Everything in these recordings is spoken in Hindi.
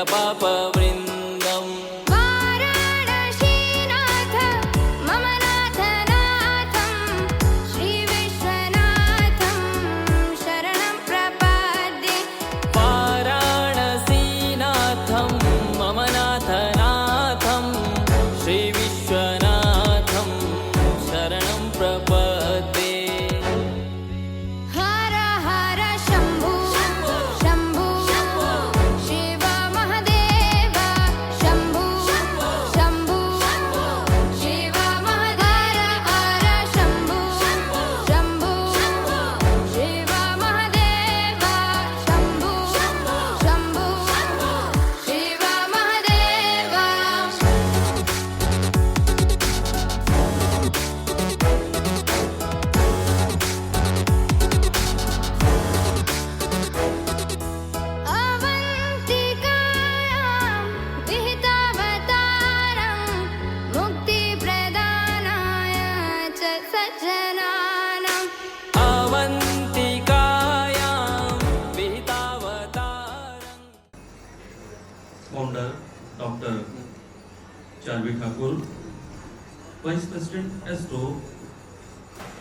सकलपापवृन्दम् वाराणसीनाथ मम नाथनाथं श्रीविश्वनाथं शरणं प्रपद्ये। वाराणसीनाथं मम नाथनाथं श्रीविश्वनाथं शरणं प्रपद्ये। हर हर शम्भो शम्भो शिव महदेव शम्भो शम्भो शिव महदेव। हर शम्भो शम्भो शिव महदेव शम्भो शम्भो शिव महदेव। अवन्तिकायां विहितावतारं मुक्तिप्रदानाय च सज्जनानाम्। अवन्तिकायां विहितावतारम्। Founder doctor Charvi Thakur, vice president astro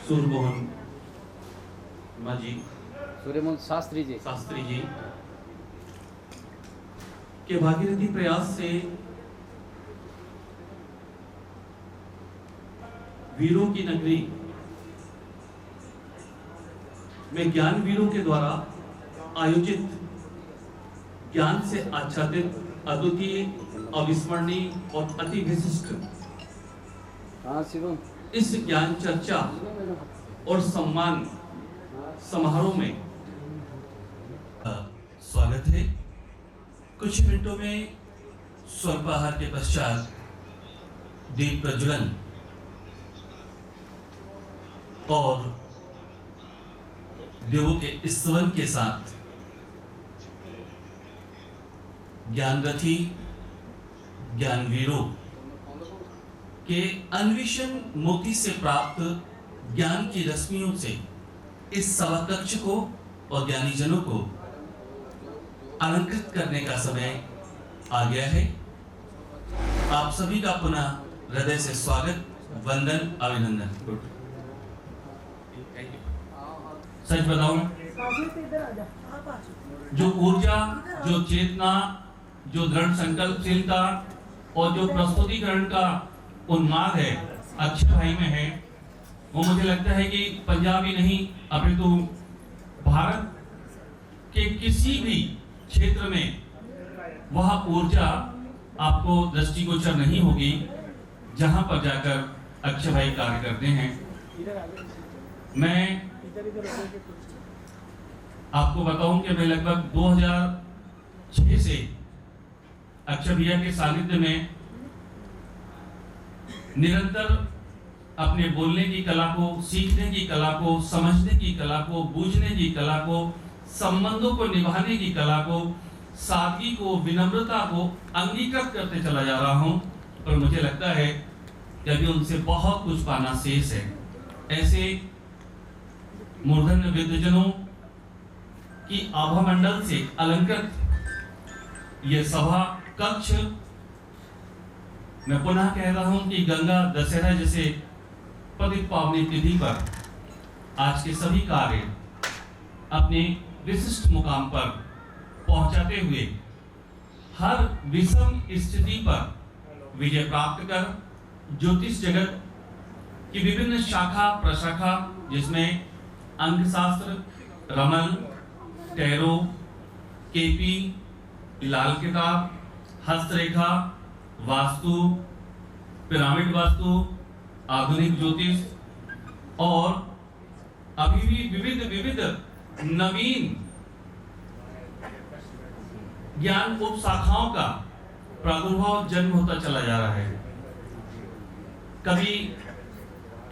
Suryamohan माजी सूर्यमोहन शास्त्री जी शास्त्री जी के भागीरथी प्रयास से वीरों की नगरी में ज्ञान वीरों के द्वारा आयोजित ज्ञान से आच्छादित अद्वितीय अविस्मरणीय और अति विशिष्ट हाँ शिवम इस ज्ञान चर्चा और सम्मान समारोह में स्वागत है। कुछ मिनटों में स्वल्पाहार के पश्चात दीप प्रज्वलन और देवों के स्तवन के साथ ज्ञानरथी ज्ञानवीरों के अन्वेषण मोती से प्राप्त ज्ञान की रश्मियों से इस सभा कक्ष को और ज्ञानी जनों को अलंकृत करने का समय आ गया है। आप सभी का पुनः हृदय से स्वागत, वंदन, अभिनंदन। सच बताऊं, जो ऊर्जा, जो चेतना, जो दृढ़ संकल्पशीलता और जो प्रस्तुतिकरण का उन्माद है अक्षय भाई में है, वो मुझे लगता है कि पंजाब ही नहीं अपितु भारत के किसी भी क्षेत्र में वह ऊर्जा आपको दृष्टिगोचर नहीं होगी जहां पर जाकर अक्षय भाई कार्य करते हैं। मैं आपको बताऊं कि मैं लगभग 2006 से अक्षय भैया के सानिध्य में निरंतर अपने बोलने की कला को, सीखने की कला को, समझने की कला को, बूझने की कला को, संबंधों को निभाने की कला को, सादगी को, विनम्रता को अंगीकृत करते चला जा रहा हूं। पर मुझे लगता है कि अभी उनसे बहुत कुछ पाना शेष है। ऐसे मूर्धन्य विद्वजनों की आभा मंडल से अलंकृत ये सभा कक्ष, मैं पुनः कह रहा हूं कि गंगा दशहरा जैसे पवित्र पावनी तिथि पर आज के सभी कार्य अपने विशिष्ट मुकाम पर पहुंचाते हुए हर विषम स्थिति पर विजय प्राप्त कर ज्योतिष जगत की विभिन्न शाखा प्रशाखा, जिसमें अंकशास्त्र, रमल, टैरो, केपी, लाल किताब, हस्तरेखा, वास्तु, पिरामिड वास्तु, आधुनिक ज्योतिष और अभी भी विविध नवीन ज्ञान उपशाखाओं का प्रादुर्भाव जन्म होता चला जा रहा है। कभी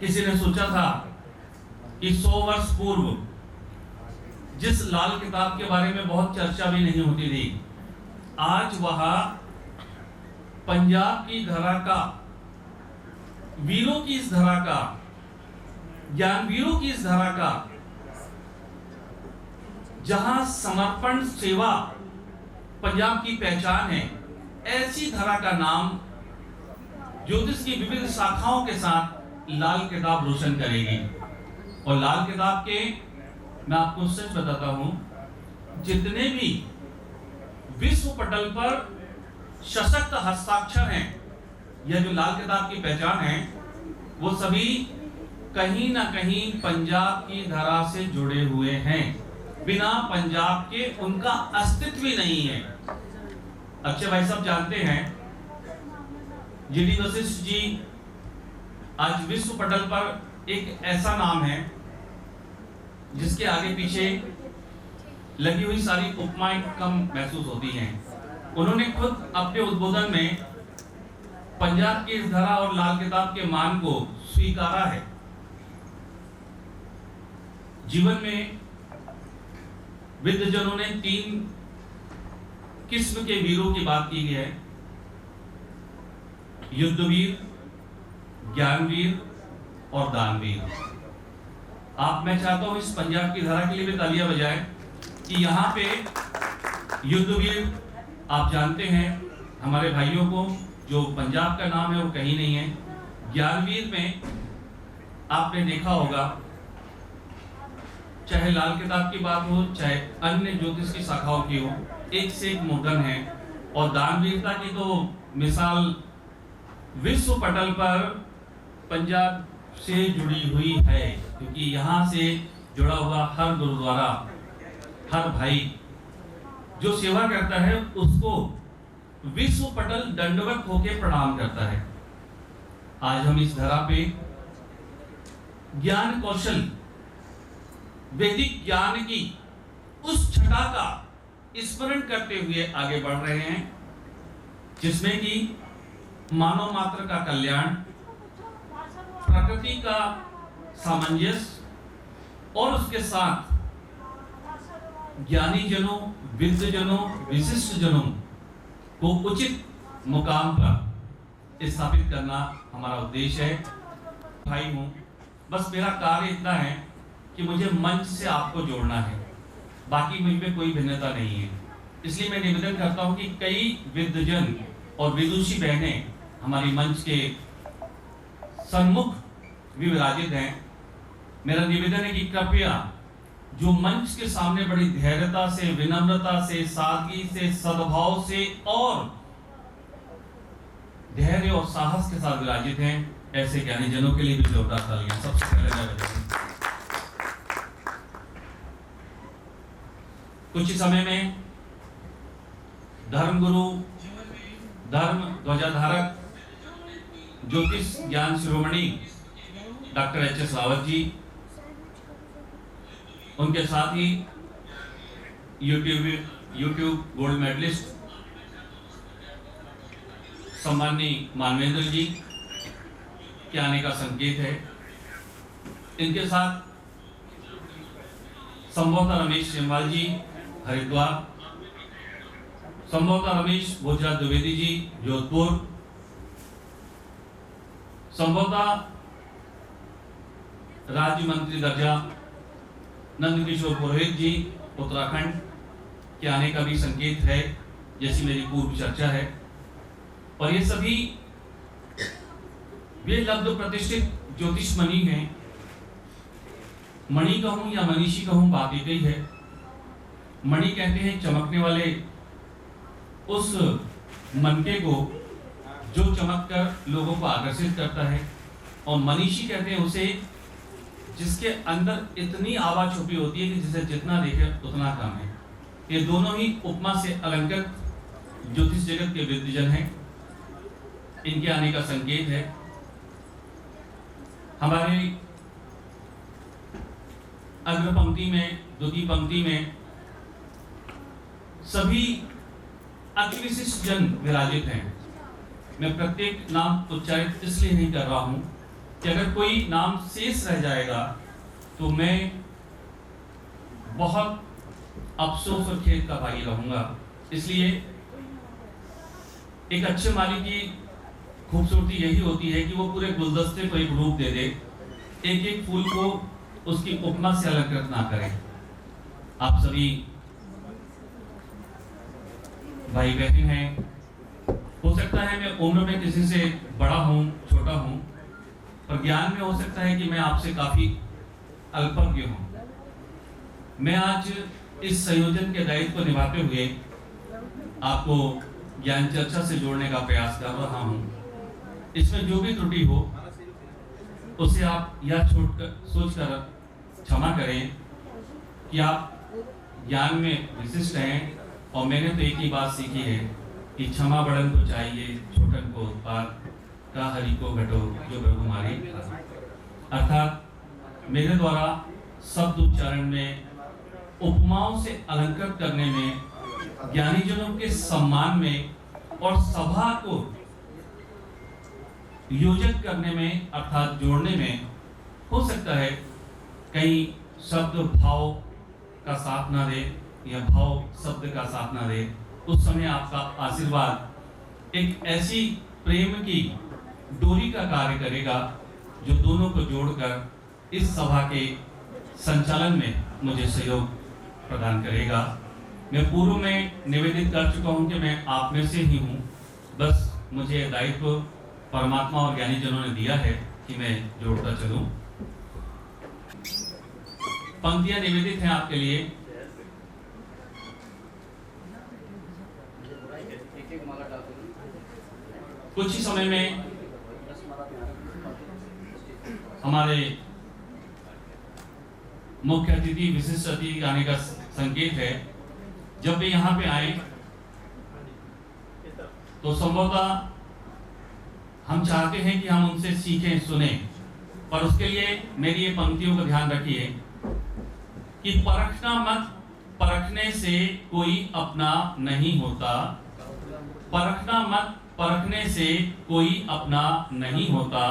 किसी ने सोचा था कि 100 वर्ष पूर्व जिस लाल किताब के बारे में बहुत चर्चा भी नहीं होती थी, आज वह पंजाब की धरा का, वीरों की इस धरा का, ज्ञानवीरों की इस धरा का, जहां समर्पण सेवा पंजाब की पहचान है, ऐसी धरा का नाम ज्योतिष की विविध शाखाओं के साथ लाल किताब रोशन करेगी। और लाल किताब के मैं आपको सच बताता हूं, जितने भी विश्व पटल पर सशक्त हस्ताक्षर हैं, यह जो लाल किताब की पहचान है, वो सभी कहीं ना कहीं पंजाब की धरा से जुड़े हुए हैं। बिना पंजाब के उनका अस्तित्व ही नहीं है। अक्षय भाई साहब जानते हैं, जीडी वशिष्ठ जी आज विश्व पटल पर एक ऐसा नाम है जिसके आगे पीछे लगी हुई सारी उपमाएं कम महसूस होती हैं। उन्होंने खुद अपने उद्बोधन में पंजाब की इस धरा और लाल किताब के मान को स्वीकारा है। जीवन में विद्वजनों ने 3 किस्म के वीरों की बात की है: युद्धवीर, ज्ञानवीर और दानवीर। मैं चाहता हूं इस पंजाब की धरा के लिए भी तालियां बजाएं कि यहाँ पे युद्धवीर, आप जानते हैं हमारे भाइयों को, जो पंजाब का नाम है वो कहीं नहीं है। ज्ञानवीर में आपने देखा होगा, चाहे लाल किताब की बात हो, चाहे अन्य ज्योतिष की शाखाओं की हो, एक से एक मुद्रण है। और दानवीरता की तो मिसाल विश्व पटल पर पंजाब से जुड़ी हुई है, क्योंकि यहाँ से जुड़ा हुआ हर गुरुद्वारा, हर भाई जो सेवा करता है उसको विश्व पटल दंडवत होके प्रणाम करता है। आज हम इस धरा पे ज्ञान कौशल, वैदिक ज्ञान की उस छटा का स्मरण करते हुए आगे बढ़ रहे हैं, जिसमें कि मानव मात्र का कल्याण, प्रकृति का सामंजस्य और उसके साथ ज्ञानी जनों, विद्वजनों, विशिष्ट जनों को उचित मुकाम पर स्थापित करना हमारा उद्देश्य है। भाई हूं, बस मेरा कार्य इतना है कि मुझे मंच से आपको जोड़ना है, बाकी मुझ में कोई भिन्नता नहीं है। इसलिए मैं निवेदन करता हूं कि कई विद्वजन और विदुषी बहनें हमारी मंच के सन्मुख भी विराजित हैं। मेरा निवेदन है कि कृपया जो मंच के सामने बड़ी धैर्यता से, विनम्रता से, सादगी से, सद्भाव से और धैर्य और साहस के साथ विराजित हैं, ऐसे ज्ञानी जनों के लिए भी जोरदार तालियां। सबसे पहले मैं बजाऊंगा। कुछ ही समय में धर्मगुरु, धर्म ध्वजाधारक, ज्योतिष ज्ञान शिरोमणि डॉक्टर एच.एस. रावत जी, उनके साथ ही यूट्यूब गोल्ड मेडलिस्ट सम्माननीय मानवेंद्र जी के आने का संकेत है। इनके साथ संभवतः रमेश सिंवाल जी हरिद्वार, संभवतः रमेश भोजराज द्विवेदी जी जोधपुर, संभवतः राज्य मंत्री दर्जा नंदकिशोर पुरोहित जी उत्तराखंड के आने का भी संकेत है, जैसी मेरी पूर्व चर्चा है। और ये सभी वे लब्ध प्रतिष्ठित ज्योतिष मणि हैं। मणि कहूं या मनीषी कहूं, बात एक ही है। मणि कहते हैं चमकने वाले उस मनके को जो चमक कर लोगों को आकर्षित करता है, और मनीषी कहते हैं उसे जिसके अंदर इतनी आवाज छुपी होती है कि जिसे जितना देखे उतना कम है। ये दोनों ही उपमा से अलंकृत ज्योतिष जगत के विद्वजन हैं। इनके आने का संकेत है। हमारे अग्र पंक्ति में, द्वितीय पंक्ति में सभी अति विशिष्ट जन विराजित हैं। मैं प्रत्येक नाम उच्चारित इसलिए नहीं कर रहा हूं कि अगर कोई नाम शेष रह जाएगा तो मैं बहुत अफसोस और खेद का भागी रहूंगा। इसलिए एक अच्छे माली की खूबसूरती यही होती है कि वो पूरे गुलदस्ते को एक रूप दे दे, एक एक फूल को उसकी उपमा से अलंकृत ना करें। आप सभी भाई बहन हैं। हो सकता है मैं उम्र में किसी से बड़ा हूँ, छोटा हूँ, पर ज्ञान में हो सकता है कि मैं आपसे काफी अल्पज्ञ हूँ। मैं आज इस संयोजन के दायित्व को निभाते हुए आपको ज्ञान चर्चा से जोड़ने का प्रयास कर रहा हूँ। इसमें जो भी त्रुटि हो उसे आप यह सोचकर क्षमा करें कि आप ज्ञान में विशिष्ट हैं, और मैंने तो एक ही बात सीखी है कि क्षमा बड़न को चाहिए, छोटन को उत्पाद का हरि को घटो जो प्रभु मारी। अर्थात मेरे द्वारा शब्द उच्चारण में, उपमाओं से अलंकृत करने में, ज्ञानी जनों के सम्मान में और सभा को योजक करने में अर्थात जोड़ने में हो सकता है कई शब्द भाव का साथ ना दे या भाव शब्द का साथ ना दे। उस समय आपका आशीर्वाद एक ऐसी प्रेम की डोरी का कार्य करेगा जो दोनों को जोड़कर इस सभा के संचालन में मुझे सहयोग प्रदान करेगा। मैं पूर्व में निवेदित कर चुका हूं कि मैं आप में से ही हूं, बस मुझे दायित्व परमात्मा और ज्ञानी जनों ने दिया है कि मैं जोड़ता चलूं। पंक्तियां निवेदित हैं आपके लिए। कुछ ही समय में हमारे मुख्य अतिथि, विशिष्ट अतिथि आने का संकेत है। जब वे यहाँ पे आए तो संभवतः हम चाहते हैं कि हम उनसे सीखें, सुने, पर उसके लिए मेरी ये पंक्तियों का ध्यान रखिए कि परखना मत, परखने से कोई अपना नहीं होता। परखना मत, परखने से कोई अपना नहीं होता।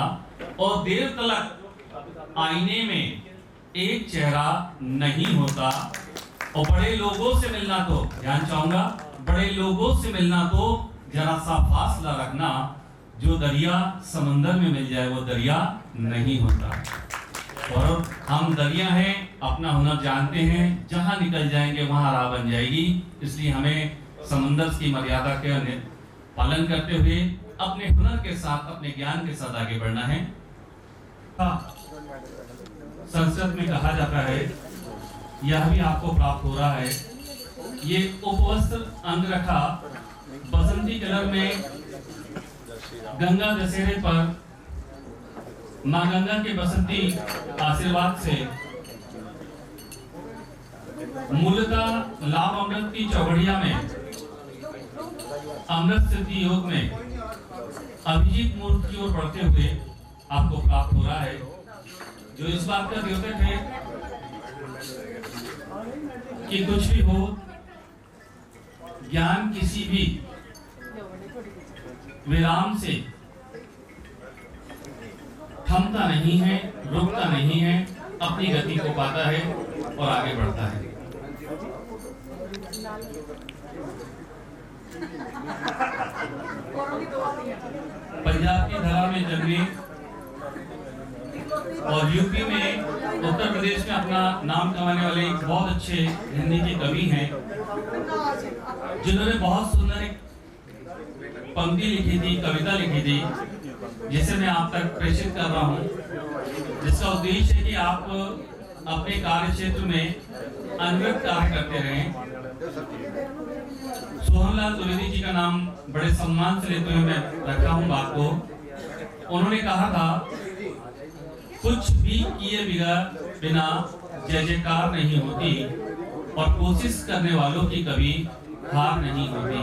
और देर तलक आईने में एक चेहरा नहीं होता। और बड़े लोगों से मिलना तो, ध्यान चाहूंगा, बड़े लोगों से मिलना तो जरा सा फासला रखना। जो दरिया समंदर में मिल जाए वो दरिया नहीं होता। और हम दरिया हैं, अपना हुनर जानते हैं, जहां निकल जाएंगे वहां राह बन जाएगी। इसलिए हमें समंदर की मर्यादा के पालन करते हुए अपने हुनर के साथ, अपने ज्ञान के साथ आगे बढ़ना है। संस्कृत में कहा जाता है, यह भी आपको प्राप्त हो रहा है, ये उपवस्त्र अंगरखा बसंती कलर में गंगा दशहरे पर मां गंगा के बसंती आशीर्वाद से मूलतः लाभ अमृत की चौघड़िया में अमृत सिद्धि योग में अभिजीत मूर्त की ओर बढ़ते हुए आपको प्राप्त हो रहा है, जो इस बात का द्योतक है कि कुछ भी हो, ज्ञान किसी भी विराम से थमता नहीं है, रुकता नहीं है, अपनी गति को पाता है और आगे बढ़ता है। पंजाब की धरा में जन्मे और यूपी में, उत्तर प्रदेश में अपना नाम कमाने वाले एक बहुत अच्छे हिंदी के कवि हैं, जिन्होंने बहुत सुंदर एक पंक्ति लिखी थी, कविता लिखी थी, जिसे मैं आप तक प्रेषित कर रहा हूँ, जिसका उद्देश्य है कि आप अपने कार्य क्षेत्र में अनवरत कार्य करते रहें। सोहनलाल द्विवेदी जी का नाम बड़े सम्मान से लेते हुए मैं रखा हूँ बात को। उन्होंने कहा था, कुछ भी किए बिना जय जयकार नहीं होती और कोशिश करने वालों की कभी हार नहीं होती।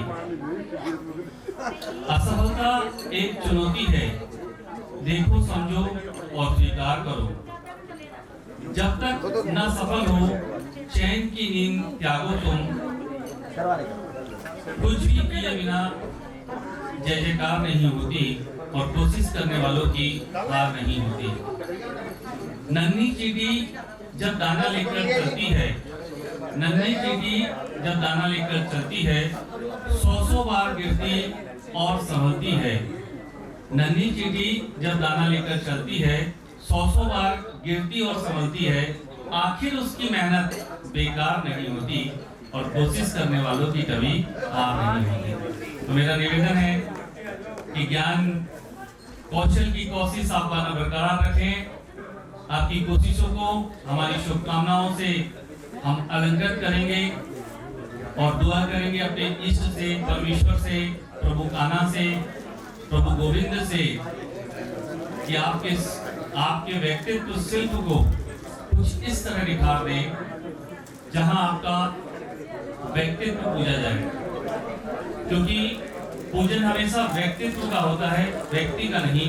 असफलता एक चुनौती है, देखो, समझो और स्वीकार करो। जब तक न सफल हो, चैन की नींद त्यागो तुम। कुछ भी किए बिना जय जयकार नहीं होती और कोशिश करने वालों की हार नहीं होती। नन्ही चींटी जब दाना लेकर चलती है, नन्ही चींटी जब दाना लेकर चलती है, 100 बार गिरती और संभलती है। नन्ही चींटी जब दाना लेकर चलती है, 100 बार गिरती और संभलती है, आखिर उसकी मेहनत बेकार नहीं होती और कोशिश करने वालों की कभी हार नहीं होती। तो मेरा निवेदन है कि ज्ञान कौशल की कोशिश आप बरकरार रखें। आपकी कोशिशों को हमारी शुभकामनाओं से हम अलंकृत करेंगे और दुआ करेंगे अपने इष्ट से, परमेश्वर से, प्रभु कान्हा से, प्रभु गोविंद से कि आपके व्यक्तित्व शिल्प को कुछ इस तरह निखार दें जहां आपका व्यक्तित्व पूजा जाए, क्योंकि पूजन हमेशा व्यक्तित्व का होता है, व्यक्ति का नहीं।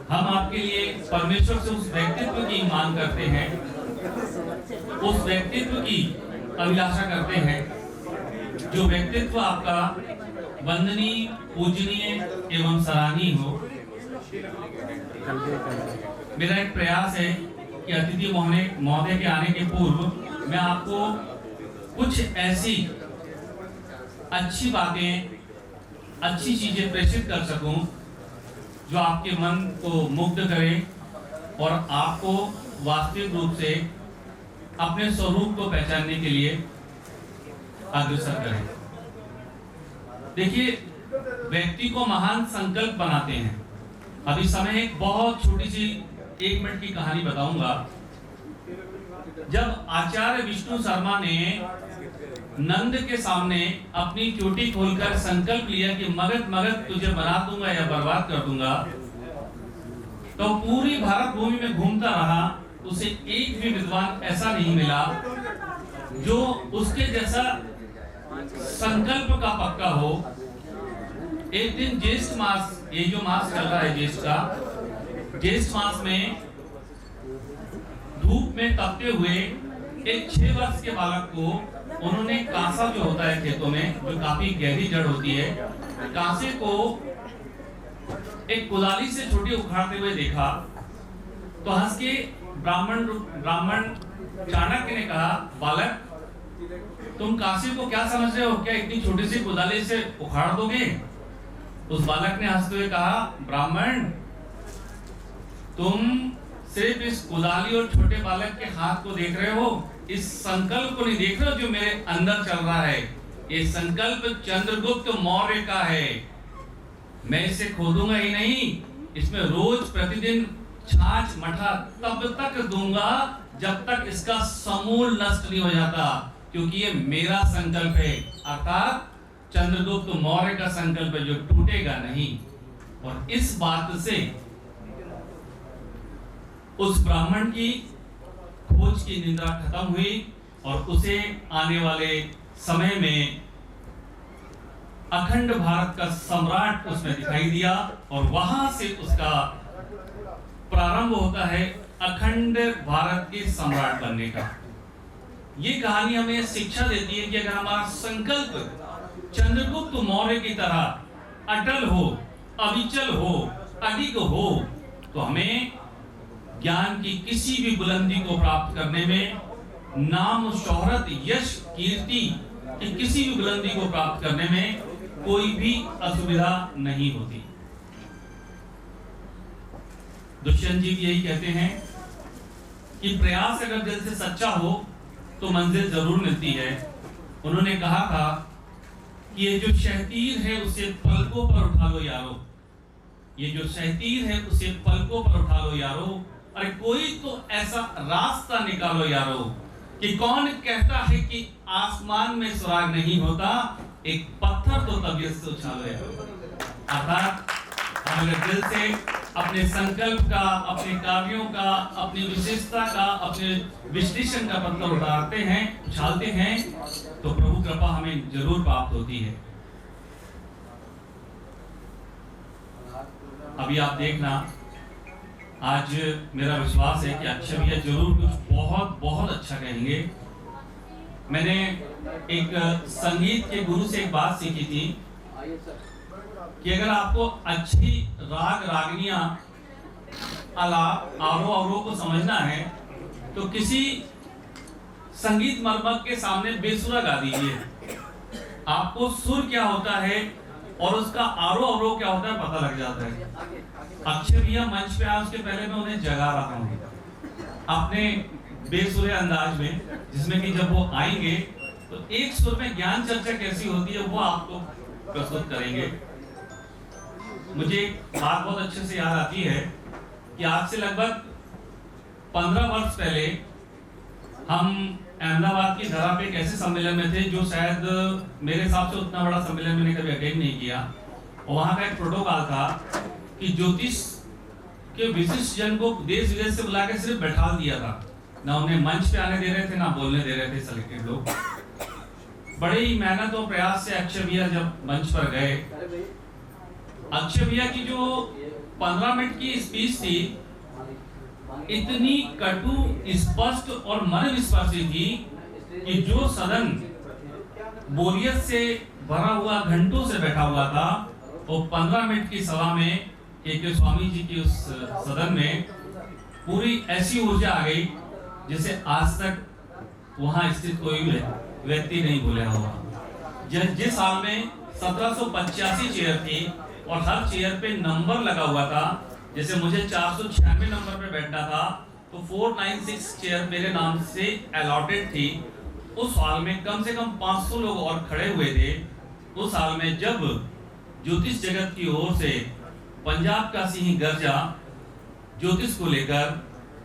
हम आपके लिए परमेश्वर से उस व्यक्तित्व की मांग करते हैं, उस व्यक्तित्व की अभिलाषा करते हैं जो व्यक्तित्व आपका वंदनीय, पूजनीय एवं सराहनीय हो। मेरा एक प्रयास है कि अतिथि महोदय के आने के पूर्व मैं आपको कुछ ऐसी अच्छी बातें, अच्छी चीजें प्रेषित कर सकूं जो आपके मन को मुग्ध करे और आपको वास्तविक रूप से अपने स्वरूप को पहचानने के लिए अग्रसर करें। देखिए, व्यक्ति को महान संकल्प बनाते हैं। अभी समय एक बहुत छोटी सी 1 मिनट की कहानी बताऊंगा। जब आचार्य विष्णु शर्मा ने नंद के सामने अपनी चोटी खोलकर संकल्प लिया कि मगध मगध तुझे बना दूंगा या बर्बाद कर दूंगा, तो पूरी भारत भूमि में घूमता रहा, उसे एक भी विद्वान ऐसा नहीं मिला जो उसके जैसा संकल्प का पक्का हो। एक दिन ज्येष्ठ मास, ये जो मास चल रहा है ज्येष्ठ का, ज्येष्ठ मास में धूप में तपते हुए एक 6 वर्ष के बालक को उन्होंने कांसा जो होता है खेतों में, जो काफी गहरी जड़ होती है, कांसे को एक कुदाली से छोटी उखाड़ते हुए देखा। तो हंस के ब्राह्मण चाणक्य ने कहा, बालक तुम कांसे को क्या समझ रहे हो, क्या इतनी छोटी सी कुदाली से उखाड़ दोगे? उस बालक ने हंसते हुए कहा, ब्राह्मण तुम सिर्फ इस कुदाली और छोटे बालक के हाथ को देख रहे हो, इस संकल्प को नहीं देख रहे हो जो मेरे अंदर चल रहा है। ये संकल्प चंद्रगुप्त मौर्य का है। मैं इसे खोदूंगा ही नहीं, इसमें रोज प्रतिदिन छाछ मठा तब तक दूंगा जब तक इसका समूल नष्ट नहीं हो जाता, क्योंकि ये मेरा संकल्प है, अर्थात चंद्रगुप्त मौर्य का संकल्प है जो टूटेगा नहीं। और इस बात से उस ब्राह्मण की खोज की निंदा खत्म हुई और उसे आने वाले समय में अखंड भारत का सम्राट उसमें दिखाई दिया और वहां से उसका प्रारंभ होता है अखंड भारत के सम्राट बनने का। ये कहानी हमें शिक्षा देती है कि अगर हमारा संकल्प चंद्रगुप्त मौर्य की तरह अटल हो, अविचल हो, अडिग हो, तो हमें ज्ञान की किसी भी बुलंदी को प्राप्त करने में, नाम, शोहरत, यश, कीर्ति की किसी भी बुलंदी को प्राप्त करने में कोई भी असुविधा नहीं होती। दुष्यंत जी यही कहते हैं कि प्रयास अगर दिल से सच्चा हो तो मंजिल जरूर मिलती है। उन्होंने कहा था कि ये जो शहतीर है उसे पलकों पर उठा लो यारो, ये जो शहतीर है उसे पलकों पर उठा लो यारो, अरे कोई तो ऐसा रास्ता निकालो यारो कि कौन कहता है कि आसमान में सुराग नहीं होता, एक पत्थर तो तबीयत से उछालो यारो। अर्थात हम अगर दिल से अपने संकल्प का, अपने कार्यों का, अपनी विशेषता का, अपने विश्लेषण का पत्थर उठाते हैं, उछालते हैं, तो प्रभु कृपा हमें जरूर प्राप्त होती है। अभी आप देखना, आज मेरा विश्वास है कि अक्षय भैया जरूर कुछ बहुत बहुत अच्छा कहेंगे। मैंने एक संगीत के गुरु से एक बात सीखी थी कि अगर आपको अच्छी राग रागनियां आलाप आरोह को समझना है तो किसी संगीत मर्मक के सामने बेसुरा गा दीजिए, आपको सुर क्या होता है और उसका आरोह अवरोह क्या होता है पता लग जाता है। अक्षय भैया मंच पे आए उसके पहले मैं उन्हें जगा रहा हूँ। आपने बेसुरे अंदाज में, जिसमें कि जब वो आएंगे तो एक सुर में ज्ञान चर्चा कैसी होती है वो आपको प्रस्तुत करेंगे। मुझे एक बात बहुत अच्छे से याद आती है कि आज से लगभग 15 वर्ष पहले हम अहमदाबाद की धरा पे एक ऐसे सम्मेलन में थे जो शायद मेरे हिसाब से उतना बड़ा सम्मेलन मैंने कभी अटेंड नहीं किया। और वहां का एक प्रोटोकॉल था कि ज्योतिष के विशिष्ट जन को देश विदेश से बुला के सिर्फ बैठा दिया था, ना उन्हें मंच पे आने दे रहे थे, ना बोलने दे रहे थे सेलेक्टेड लोग। बड़े ही मेहनत और प्रयास से अक्षय भैया जब मंच पर गए, अक्षय भैया की जो 15 मिनट की स्पीच थी इतनी कटु, स्पष्ट और मन विस्पर्शी थी कि जो सदन बोरियत से भरा हुआ घंटों से बैठा हुआ था वो 15 मिनट की सभा में के स्वामी जी की उस सदन में पूरी ऐसी ऊर्जा आ गई जिसे आज तक वहां स्थित कोई व्यक्ति नहीं भूला होगा। जिस साल में 1785 चेयर थी और हर चेयर पे नंबर लगा हुआ था, जैसे मुझे 496 नंबर पे बैठना था तो 496 चेयर मेरे नाम से अलॉटेड थी। उस साल में कम से कम 500 लोग और खड़े हुए थे। उस साल में जब ज्योतिष जगत की ओर से पंजाब का सिंह गर्जा ज्योतिष को लेकर,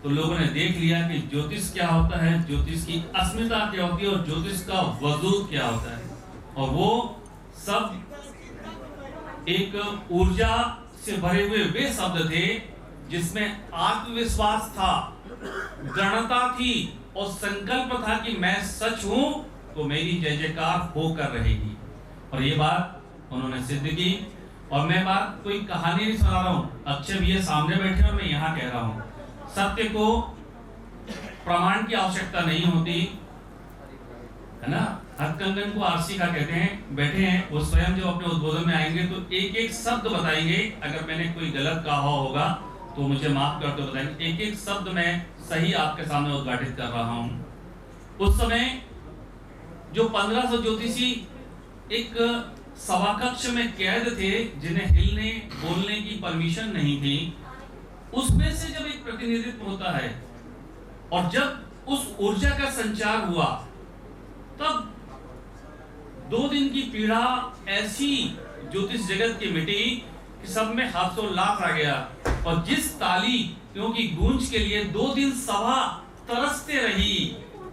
तो लोगों ने देख लिया कि ज्योतिष क्या होता है, ज्योतिष की अस्मिता क्या होती है और ज्योतिष का वजूद क्या होता है। और वो सब एक ऊर्जा से भरे हुए वे शब्द थे जिसमें आत्मविश्वास था, दृढ़ता थी और संकल्प था कि मैं सच हूं तो मेरी जय जयकार होकर रहेगी। और ये बात उन्होंने सिद्ध की। और मैं बात कोई कहानी नहीं सुना रहा हूं, अक्षय भैया सामने बैठे और मैं यहाँ कह रहा हूं। सत्य को प्रमाण की आवश्यकता नहीं होती है ना। हथकंगन को आरसी का कहते हैं, बैठे हैं वो स्वयं जब अपने उद्बोधन में आएंगे तो एक एक शब्द बताएंगे। अगर मैंने कोई गलत कहा होगा तो मुझे माफ कर दो, बताएंगे। एक एक शब्द मैं सही आपके सामने उद्घाटित कर रहा हूं। उस समय जो 1500 ज्योतिषी एक सभा कक्ष में कैद थे जिन्हें हिलने बोलने की परमिशन नहीं थी, उसमें से जब एक प्रतिनिधित्व होता है और जब उस ऊर्जा का संचार हुआ तब 2 दिन की पीड़ा ऐसी ज्योतिष जगत की मिटी कि सब में हर्षोल्लास आ गया। और जिस ताली क्योंकि गूंज के लिए 2 दिन सभा तरसते रही।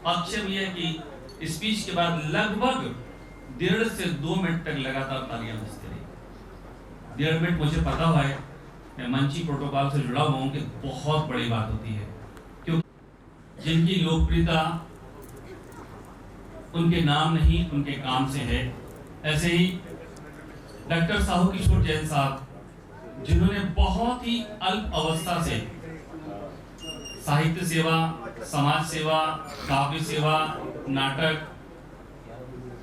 अक्षय भैया की स्पीच के बाद लगभग 1.5 से 2 मिनट तक लगातार तालियां बजती रही। 1.5 मिनट मुझे पता हुआ है, मैं मंची प्रोटोकॉल से जुड़ा हुआ हूं कि बहुत बड़ी बात होती है, क्योंकि जिनकी लोकप्रियता उनके नाम नहीं उनके काम से है। ऐसे ही डॉक्टर साहू किशोर जैन साहब, जिन्होंने बहुत ही अल्प अवस्था से साहित्य सेवा, समाज सेवा, काव्य सेवा, नाटक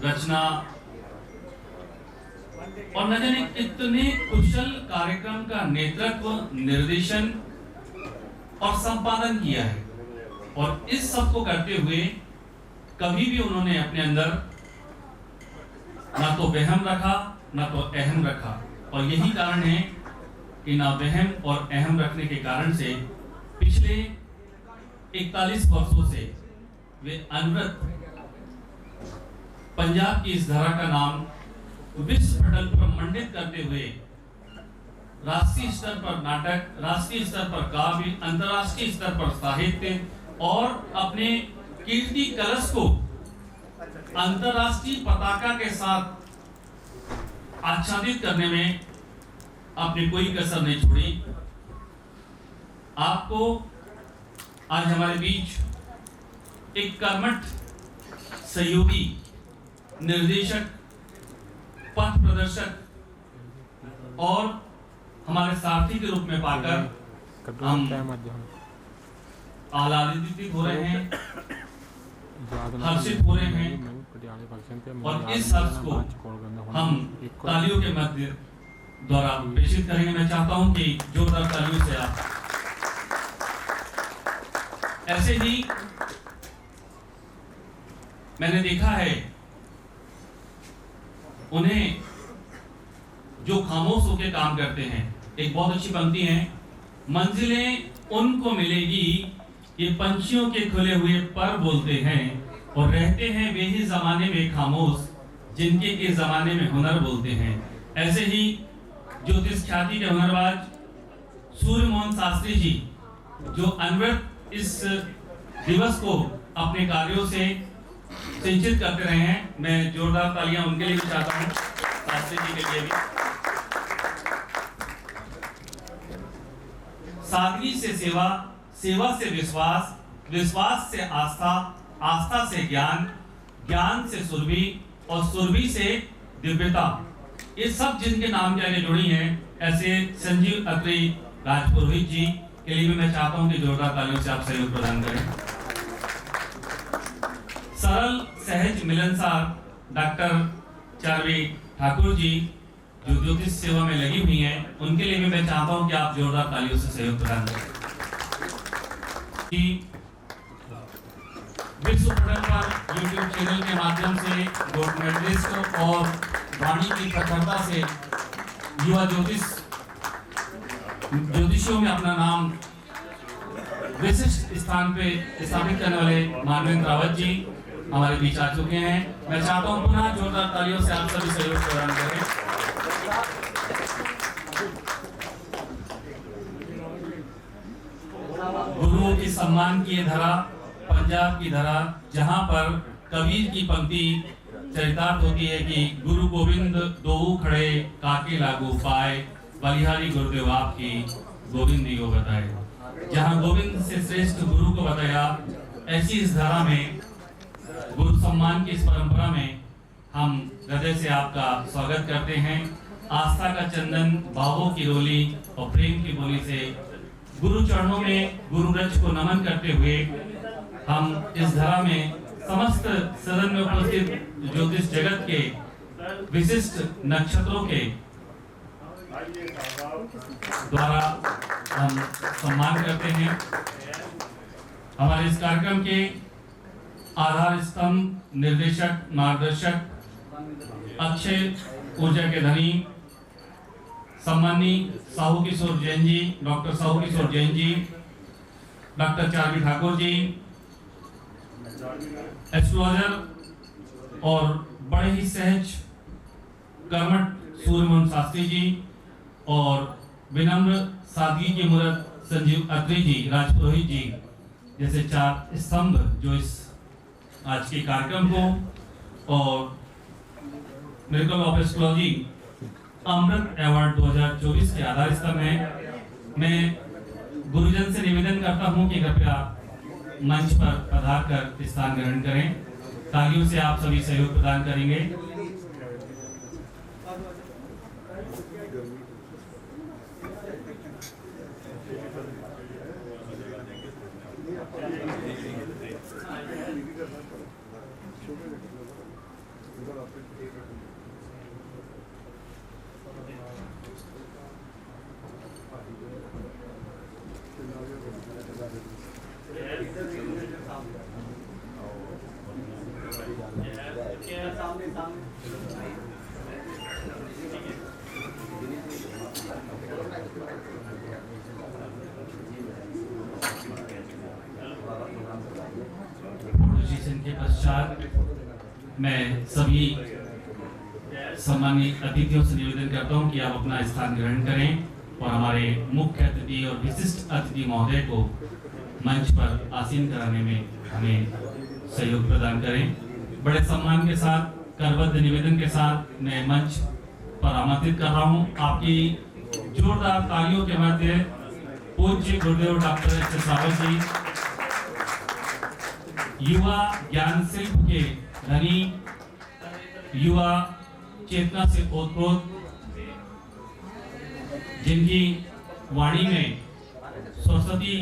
रचना और न जाने कितने कुशल कार्यक्रम का नेतृत्व, निर्देशन और संपादन किया है। और इस सब को करते हुए कभी भी उन्होंने अपने अंदर ना तो वहम रखा ना तो अहम रखा। और यही कारण है कि ना वहम और अहम रखने के कारण से पिछले 41 वर्षों से वे अनवरत पंजाब की इस धरा का नाम विश्व पटल पर मंडित करते हुए राष्ट्रीय स्तर पर नाटक, राष्ट्रीय स्तर पर काव्य, अंतर्राष्ट्रीय स्तर पर साहित्य और अपने कीर्ति कलश को अंतर्राष्ट्रीय पताका के साथ आच्छादित करने में आपने कोई कसर नहीं छोड़ी। आपको आज हमारे बीच एक कर्मठ सहयोगी, निर्देशक, पथ प्रदर्शक और हमारे सारथी के रूप में पाकर हम आह्लादित हो रहे हैं, हर्षित हो रहे हैं। और इस हर्ष को हम तालियों के मध्य द्वारा प्रेषित करेंगे। मैं चाहता हूं कि जोरदार तालियों से आप ऐसे ही मैंने देखा है उन्हें जो खामोश होकर काम करते हैं। एक बहुत अच्छी पंक्ति है, मंजिलें उनको मिलेगी ये पंछियों के खुले हुए पर बोलते हैं और रहते हैं वे ही जमाने में खामोश जिनके के जमाने में हुनर बोलते हैं। ऐसे ही ज्योतिष ख्याति के हुनरबाज सूर्य मोहन शास्त्री जी जो अनवरत इस दिवस को अपने कार्यों से सिंचित करते रहे हैं, मैं जोरदार तालियां उनके लिए भी चाहता हूं, शास्त्री जी के लिए भी। सादगी से सेवा, सेवा से विश्वास, विश्वास से आस्था, आस्था से ज्ञान, ज्ञान से सुरभि और सुरभि से दिव्यता, ये सब जिनके नाम के आगे जुड़ी हैं, ऐसे संजीव अत्री राजपुरोहित जी के लिए भी मैं चाहता हूं कि जोरदार तालियों से आप सहयोग प्रदान करें। सरल सहज मिलनसार डॉक्टर चारवी ठाकुर जी जो ज्योतिष सेवा में लगी हुई हैं, उनके लिए भी मैं चाहता हूं कि आप जोरदार तालियों से सहयोग प्रदान करें। विश्व पटल पर यूट्यूब चैनल के माध्यम से गोल्ड मेडलिस्ट और वाणी की प्रखरता से युवा ज्योतिषियों में अपना नाम विशिष्ट स्थान पे स्थापित करने वाले मानवेंद्र रावत जी हमारे बीच आ चुके हैं। मैं चाहता हूं पुनः जोरदार तालियों से आप सभी सहयोग प्रदान करें। गुरुओं की सम्मान की धरा, पंजाब की धरा, जहां पर कबीर की पंक्ति चरितार्थ होती है कि गुरु गोविंद दोऊ खड़े काके लागू पाए, बलिहारी गुरुदेव आपकी गोविंद जी को बताए। जहां गोविंद से श्रेष्ठ गुरु को बताया, ऐसी इस धारा में गुरु सम्मान की इस परंपरा में हम हृदय से आपका स्वागत करते हैं। आस्था का चंदन, भावों की रोली और प्रेम की बोली से गुरु चरणों में गुरु रज को नमन करते हुए हम इस धारा में समस्त सदन में उपस्थित ज्योतिष जगत के विशिष्ट नक्षत्रों के द्वारा हम सम्मान करते हैं। हमारे इस कार्यक्रम के आधार स्तंभ, निर्देशक, मार्गदर्शक, अक्षय ऊर्जा के धनी सम्मानी साहू किशोर जैन जी, डॉक्टर साहू किशोर जैन जी, डॉक्टर चारवी ठाकुर जी, एस्ट्रोलॉजर और बड़े ही सहज कर्मठ सूर्य मोहन शास्त्री जी और विनम्र सादगी की मूर्त संजीव अत्री जी, राजपुरोहित जी जैसे चार स्तंभ जो इस आज के कार्यक्रम को और miracle of astrology Amrit award 2024 के आधार स्तंभ है। मैं गुरुजन से निवेदन करता हूं कि कृपया मंच पर पधार कर स्थान ग्रहण करें। तालियों से आप सभी सहयोग प्रदान करेंगे। के पश्चात मैं सभी सम्मानित अतिथियों से निवेदन करता हूं कि आप अपना स्थान ग्रहण करें और हमारे मुख्य अतिथि और विशिष्ट अतिथि महोदय को मंच पर आसीन कराने में हमें सहयोग प्रदान करें। बड़े सम्मान के साथ, करबद्ध निवेदन के साथ मैं मंच पर आमंत्रित कर रहा हूं। आपकी जोरदार तालियों के मध्य पूज्य गुरुदेव डॉक्टर एच सावत जी, युवा ज्ञान शिल्प के धनी, युवा चेतना से ओतप्रोत, जिनकी वाणी में सरस्वती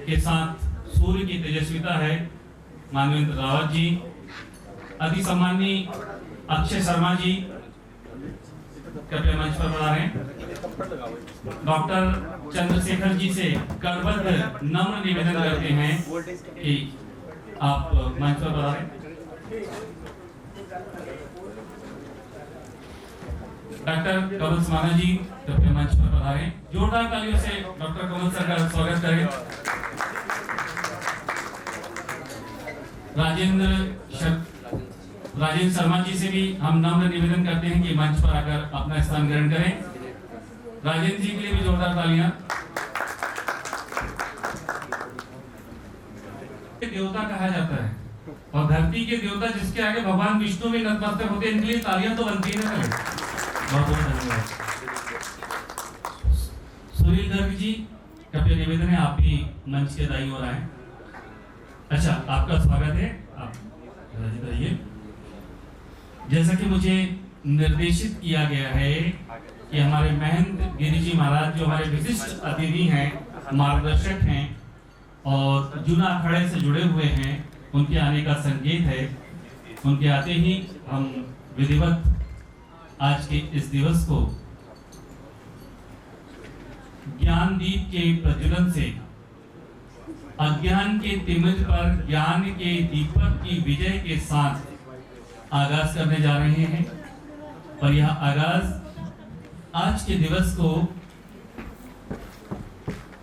के साथ सूर्य की तेजस्विता है, मानवेंद्र रावत जी, अति सम्माननीय अक्षय शर्मा जी कृपया मंच पर पधारें। डॉक्टर चंद्रशेखर जी से करबद्ध नम्र निवेदन करते हैं कि आप मंच पर पधारें। डॉक्टर कमल समाना जी कृपया मंच पर पधारें। जोरदार तालियों से डॉक्टर कमल सर का स्वागत करें। राजेंद्र शर्मा जी से भी हम नम्र निवेदन करते हैं कि मंच पर आकर अपना स्थान ग्रहण करें। राजेंद्र जी के लिए भी जोरदार तालियां। देवता कहा जाता है और धरती के देवता जिसके आगे भगवान विष्णु भी नतमस्तक होते हैं, इनके लिए तालियां तो बनती है ना। बहुत बहुत धन्यवाद। सुनील गर्ग जी, कृपया निवेदन है आप भी मंच के दाईं ओर आए। अच्छा, आपका स्वागत है, आप रहिए। जैसा कि मुझे निर्देशित किया गया है कि हमारे महंत गिरि जी महाराज जो हमारे विशिष्ट अतिथि हैं, मार्गदर्शक हैं और जूना अखाड़े से जुड़े हुए हैं, उनके आने का संकेत है। उनके आते ही हम विधिवत आज के इस दिवस को ज्ञान दीप के प्रज्वलन से अज्ञान के तिमिर पर ज्ञान के दीपक की विजय के साथ आगाज करने जा रहे हैं। और यह आगाज आज के दिवस को,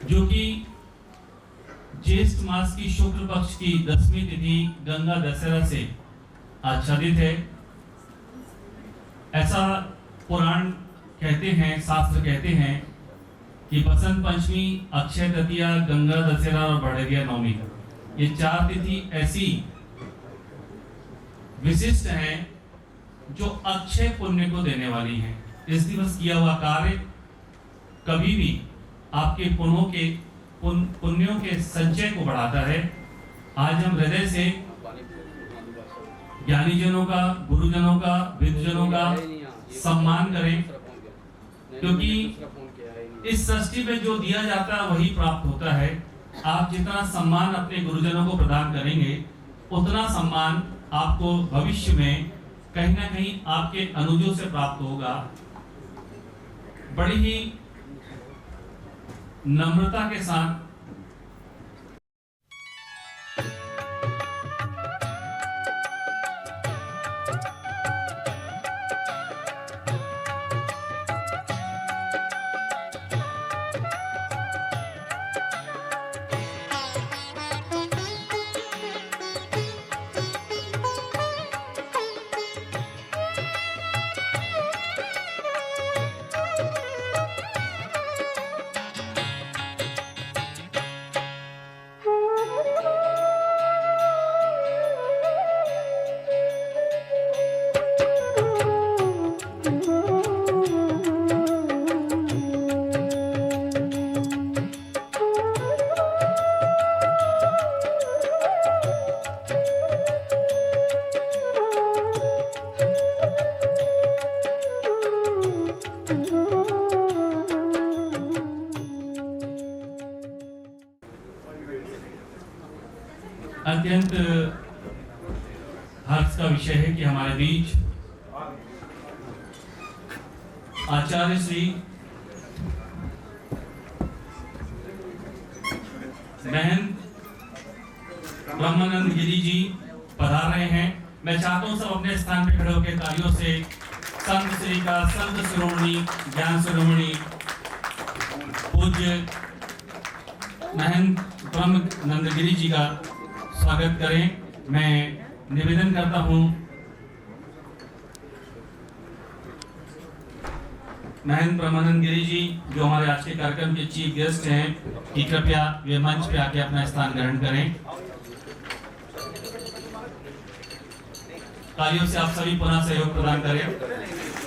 जो कि ज्येष्ठ मास की शुक्ल पक्ष की 10वीं तिथि गंगा दशहरा से आच्छादित है। ऐसा पुराण कहते हैं, शास्त्र कहते हैं कि बसंत पंचमी, अक्षय तृतीया, गंगा दशहरा और बड़ेरिया नवमी, ये 4 तिथि ऐसी विशिष्ट हैं जो अक्षय पुण्य को देने वाली हैं। इस दिवस किया हुआ कार्य कभी भी आपके पुण्यों के संचय को बढ़ाता है। आज हम हृदय से ज्ञानीजनों का, गुरुजनों का, विद्वजनों का सम्मान करें, क्योंकि इस सृष्टि में जो दिया जाता है वही प्राप्त होता है। आप जितना सम्मान अपने गुरुजनों को प्रदान करेंगे, उतना सम्मान आपको भविष्य में कहीं ना कहीं आपके अनुजों से प्राप्त होगा। बड़ी ही नम्रता के साथ अत्यंत हर्ष का विषय है कि हमारे बीच आचार्य श्री महंत ब्रह्मानंद गिरि जी पधार रहे हैं। मैं चाहता हूं सब अपने स्थान पे खड़े होकर तालियों से संत श्री का, संत शिरोमणि, ज्ञान शिरोमणि पूज्य महंत ब्रह्मानंद गिरि जी का स्वागत करें। मैं निवेदन करता हूं महंत ब्रह्मानंद गिरि जी, जो हमारे आज के कार्यक्रम के चीफ गेस्ट हैं, कि कृपया वे मंच पे आके अपना स्थान ग्रहण करें। तालियों से आप सभी पुनः सहयोग प्रदान करें।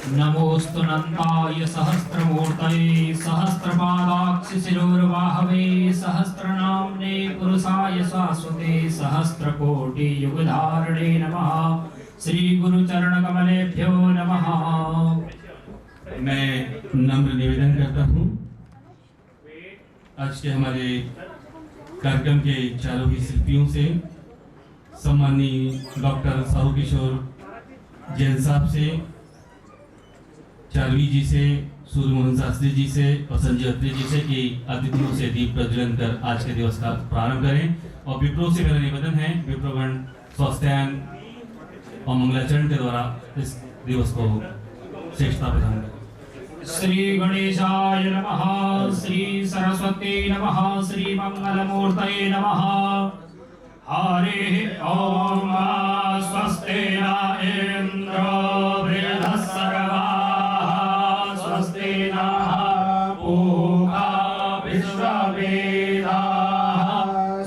नमोस्तु नन्दाय सहस्रमूर्तये सहस्रपादाक्षिशिरोर्बाहवे सहस्रनाम्ने पुरुषाय शाश्वते सहस्रकोटि युगधारणे नमः। श्री गुरुचरणकमलेभ्यो नमः। मैं नम्र निवेदन करता हूँ आज के हमारे कार्यक्रम के चारों ही शिल्पियों से, सम्माननीय डॉक्टर साहू किशोर जैन साहब से, चारवी जी से, सूर्य मोहन शास्त्री जी से और संजय अत्री जी से कि अतिथियों से दीप प्रज्वलन कर आज के दिवस का प्रारंभ करें। और विप्रो से मेरा निवेदन है, विप्रोगण स्वास्थ्यायन और मंगलाचरण के द्वारा इस दिवस को श्रेष्ठता प्रदान करें। श्री गणेशाय नमः, श्री सरस्वती नमः, श्री मंगलमूर्तये नमः। हरिः ॐ स्वस्ति न इन्द्रो बृहस्पतिर्वाः स्वस्ति नः पूषा विश्ववेदाः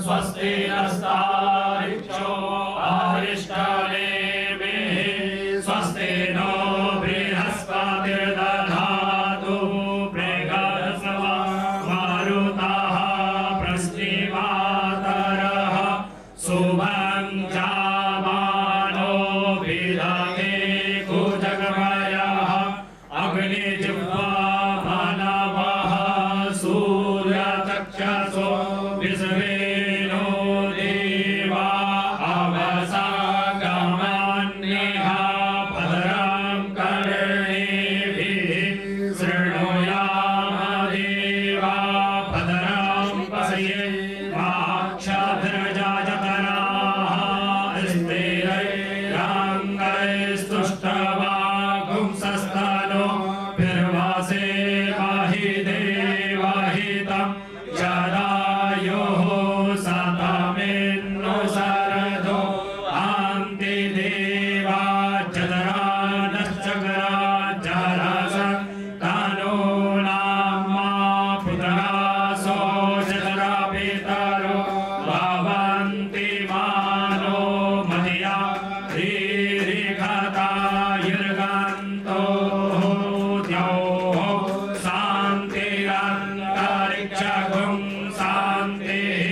स्वस्ति नस्तारिक्षो अरिष्टनेमिः स्वस्ति नो बृहस्पतिर्दधातु मृगस्वा मारुतः प्रश्चिमातरः शुभं जामानो विदधे कुजगमयः अग्निजिह्वा मानवः सूर्यचक्षसो विश्वेनो देवा अवसागमन्यः भद्रं कर्णेभिः शृणुयाम देवा भद्रं पश्येमाक्षभिर्जयतराः स्थिरैरङ्गैस्तुष्टवागुंसस्तनो भिर्वासेमहि देवहितं जदायुः सतमिन्नु सरदो अन्ति देवा चतरानश्चकरा जरसन्तनो नामा पुत्रासो चतरा पितरो भवन्ति मानो मदिया रीरिखता युर्गन्तो द्यौः शान्तिरन्तरिक्षगुं शान्तिः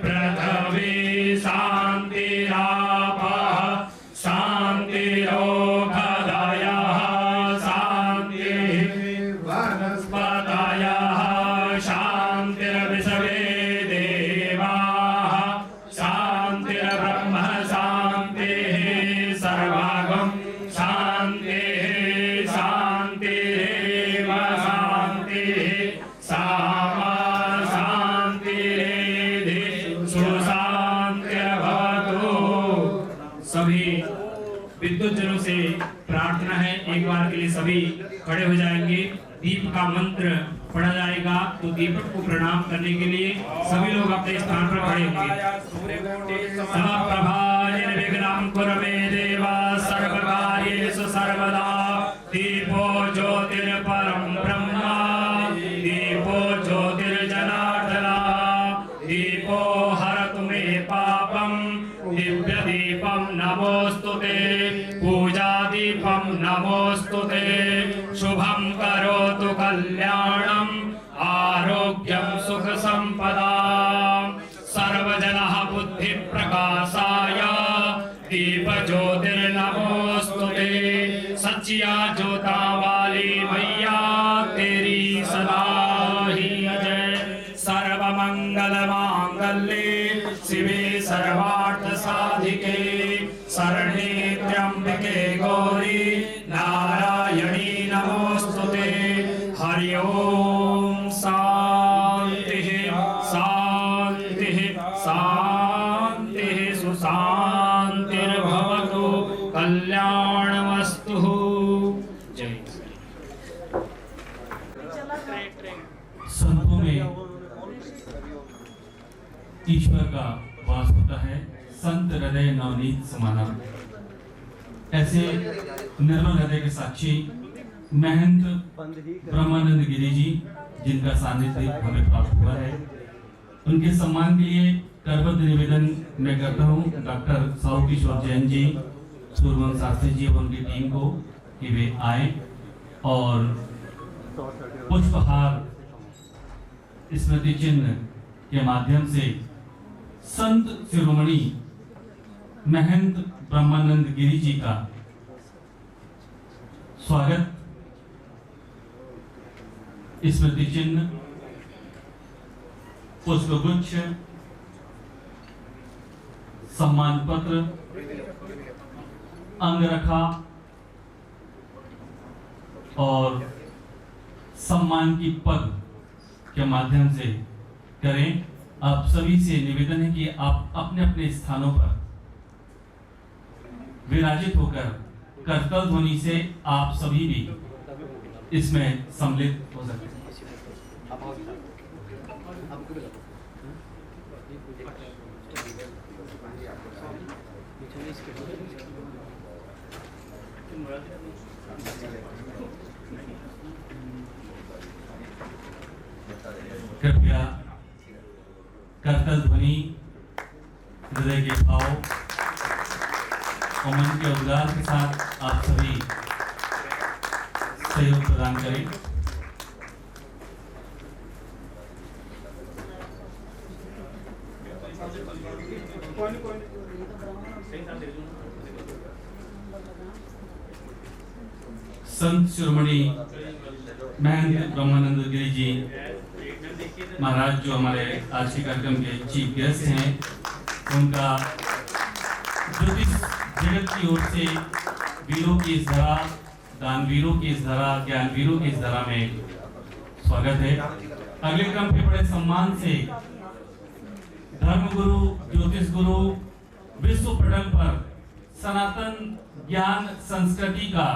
पृथिवी शान्तिरापः शान्तिरोगदयः शान्तिः वनस्पतयः शान्तिर्विश्वे देवाः शान्तिर्ब्रह्म शान्तिः सर्वगं शान्तिः शान्तिरेव शान्तिः सामा शान्तिरेधि सुशान्तिर्भवतु। सभी विद्वज्जनों से प्रार्थना है, एक बार के लिए सभी खड़े हो जाएंगे। दीप का मंत्र पढ़ा जाएगा तो दीपक को प्रणाम करने के लिए सभी लोग अपने स्थान पर खड़े होंगे। समप्रभाय निर्विघ्नं कुरु मे देव सर्वकार्येषु सर्वदा। दीपो ज्योतिर्परं ब्रह्म दीपो ज्योतिर्जनार्दनः दीपो हरतु मे पापं दिव्यदीपं नमोस्तुते पूजादीपं नमोस्तुते शुभं करोतु कल्याणं आरोग्यं सुख संपदां सर्वजनः बुद्धिप्रकाशाय दीपज्योतिर्नमोस्तुते सच्चिया ज्योता वाली मैया तेरी सदा ही जय। सर्वमंगल मांगल्ये शिवे सर्वार्थ साधिके शरणे त्र्यंबके गौरी नारायणी नमोस्तुते। हरि ओम शांतिः शांतिः शांतिः सुशांतिर्भवतु कल्याणमस्तु। जय। संतों में ईश्वर का वास होता है। संत हृदय नवनीत समाना। ऐसे निर्मल हृदय के साक्षी महंत ब्रह्मानंद गिरी जी, जिनका सानिध्य हमें प्राप्त हुआ है, उनके सम्मान के लिए करबद्ध निवेदन मैं करता हूँ डॉक्टर साहु किशोर जैन जी, सूर्यवंश शास्त्री जी और उनकी टीम को कि वे आए और पुष्पहार स्मृति चिन्ह के माध्यम से संत शिरोमणि महंत ब्रह्मानंद गिरी जी का स्वागत, स्मृति चिन्ह, पुष्पगुच्छ, सम्मान पत्र, अंगरखा और सम्मान की पद के माध्यम से करें। आप सभी से निवेदन है कि आप अपने अपने स्थानों पर विराजित होकर करतल ध्वनि से आप सभी भी इसमें सम्मिलित हो सकते हैं। कृपया करतल ध्वनि, हृदय के भाव और मन के उद्गार के साथ आप सभी सहयोग प्रदान करें। संत शिरोमणि महंत ब्रह्मानंद गिरी जी महाराज जो हमारे आज के कार्यक्रम के चीफ गेस्ट हैं, उनका ज्योतिष जगत की ओर से वीरों की इस धरा, दानवीरों की इस धरा, ज्ञानवीरों की इस धरा में स्वागत है। अगले क्रम पे बड़े सम्मान से धर्म गुरु, ज्योतिष गुरु, विश्व पटल पर सनातन ज्ञान संस्कृति का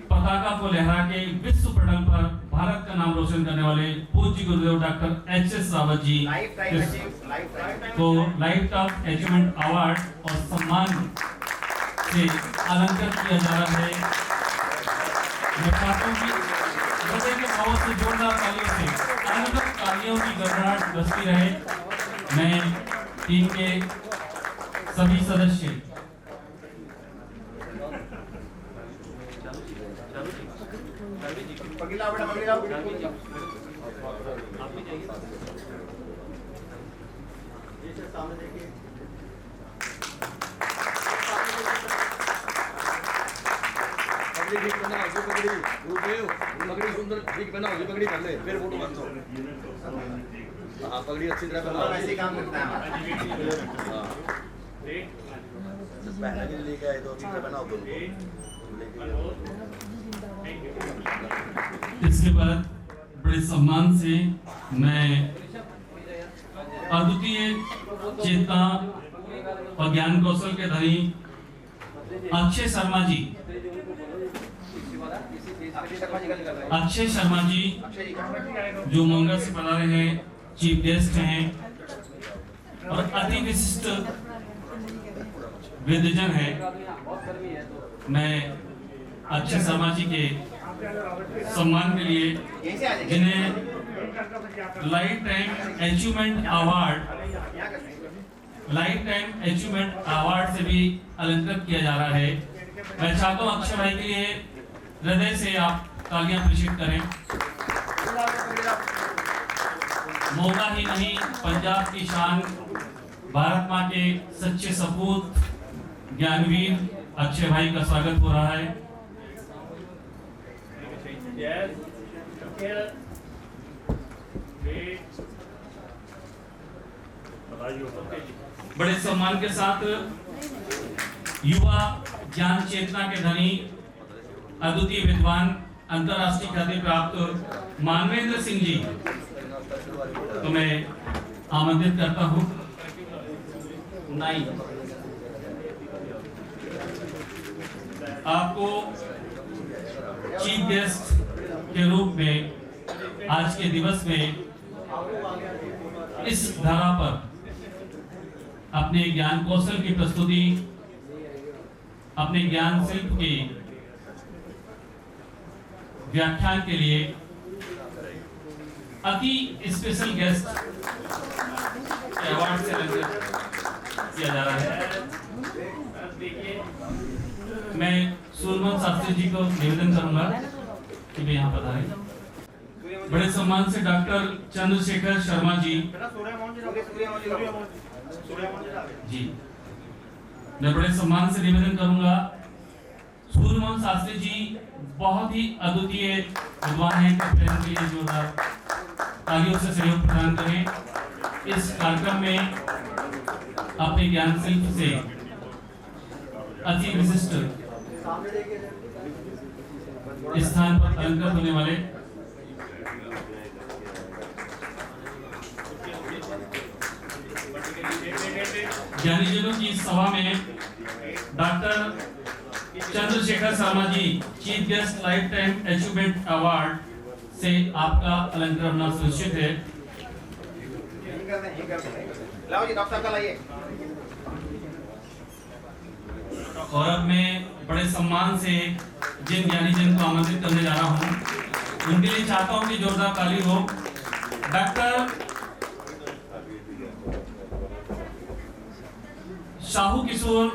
पताका को लहरा के विश्व पटल पर भारत का नाम रोशन करने वाले पूज्य गुरुदेव डॉक्टर एच.एस. रावत जी को लाइफ ऑफ अचीवमेंट अवार्ड और सम्मान से अलंकृत किया जा रहा है। मैं चाहता हूं कि हृदय के भावों से जोरदार तालियों से अनवरत तालियों की गड़गड़ाहट बजती रहे। मैं टीम के सभी सदस्य पगड़ी सुंदर ठीक बनाओ, ये पगड़ी कर ले, फिर फोटो बांधो। हाँ, पगड़ी अच्छी तरह बनाओ। ऐसे काम करता है हमारा। हाँ। पहले भी लेके आए तो अच्छी तरह बनाओ तुमको। इसके बाद बड़े सम्मान से मैं अद्वितीय चेतना और ज्ञान कौशल के धनी अक्षय शर्मा जी जो मोंगा से पधारे हैं, चीफ गेस्ट हैं और अति विशिष्ट विद्वजन हैं। मैं अक्षय शर्मा जी के सम्मान के लिए जिन्हें लाइफ टाइम अचीवमेंट अवार्ड से भी अलंकृत किया जा रहा है। मैं चाहता हूँ अक्षय भाई के लिए हृदय से आप तालियां प्रेषित करें। मोगा ही नहीं, पंजाब की शान, भारत माँ के सच्चे सपूत ज्ञानवीर अक्षय भाई का स्वागत हो रहा है। बड़े सम्मान के साथ युवा ज्ञान चेतना के धनी अद्वितीय विद्वान अंतरराष्ट्रीय ख्याति प्राप्त मानवेंद्र सिंह जी तो मैं आमंत्रित करता हूं। आपको चीफ गेस्ट के रूप में आज के दिवस में इस धारा पर अपने ज्ञान कौशल की प्रस्तुति, अपने ज्ञान शिल्प की व्याख्यान के लिए अति स्पेशल गेस्ट अवार्ड से किया जा रहा है। मैं सूरमन शास्त्री जी को निवेदन करूंगा कि वे यहाँ पधारें। बड़े सम्मान से डॉक्टर चंद्रशेखर शर्मा जी मैं बड़े सम्मान से निवेदन करूंगा। सूरमन शास्त्री जी बहुत ही अद्वितीय विद्वान हैं, के लिए जोरदार तालियों से सहयोग प्रदान करें। इस कार्यक्रम में अपने ज्ञान शिल्प से अति विशिष्ट स्थान पर अलंकृत होने वाले ज्ञानीजनों की सभा में doctor Chandrashekhar Sharma ji chief guest lifetime achievement award से आपका अलंकृत होना सुनिश्चित है। लाओ जी डॉक्टर का लाइए। और अब मैं बड़े सम्मान से जिन ज्ञानी जन को आमंत्रित करने जा रहा हूँ, उनके लिए चाहता हूँ कि जोरदार ताली हो। डॉक्टर शाहू किशोर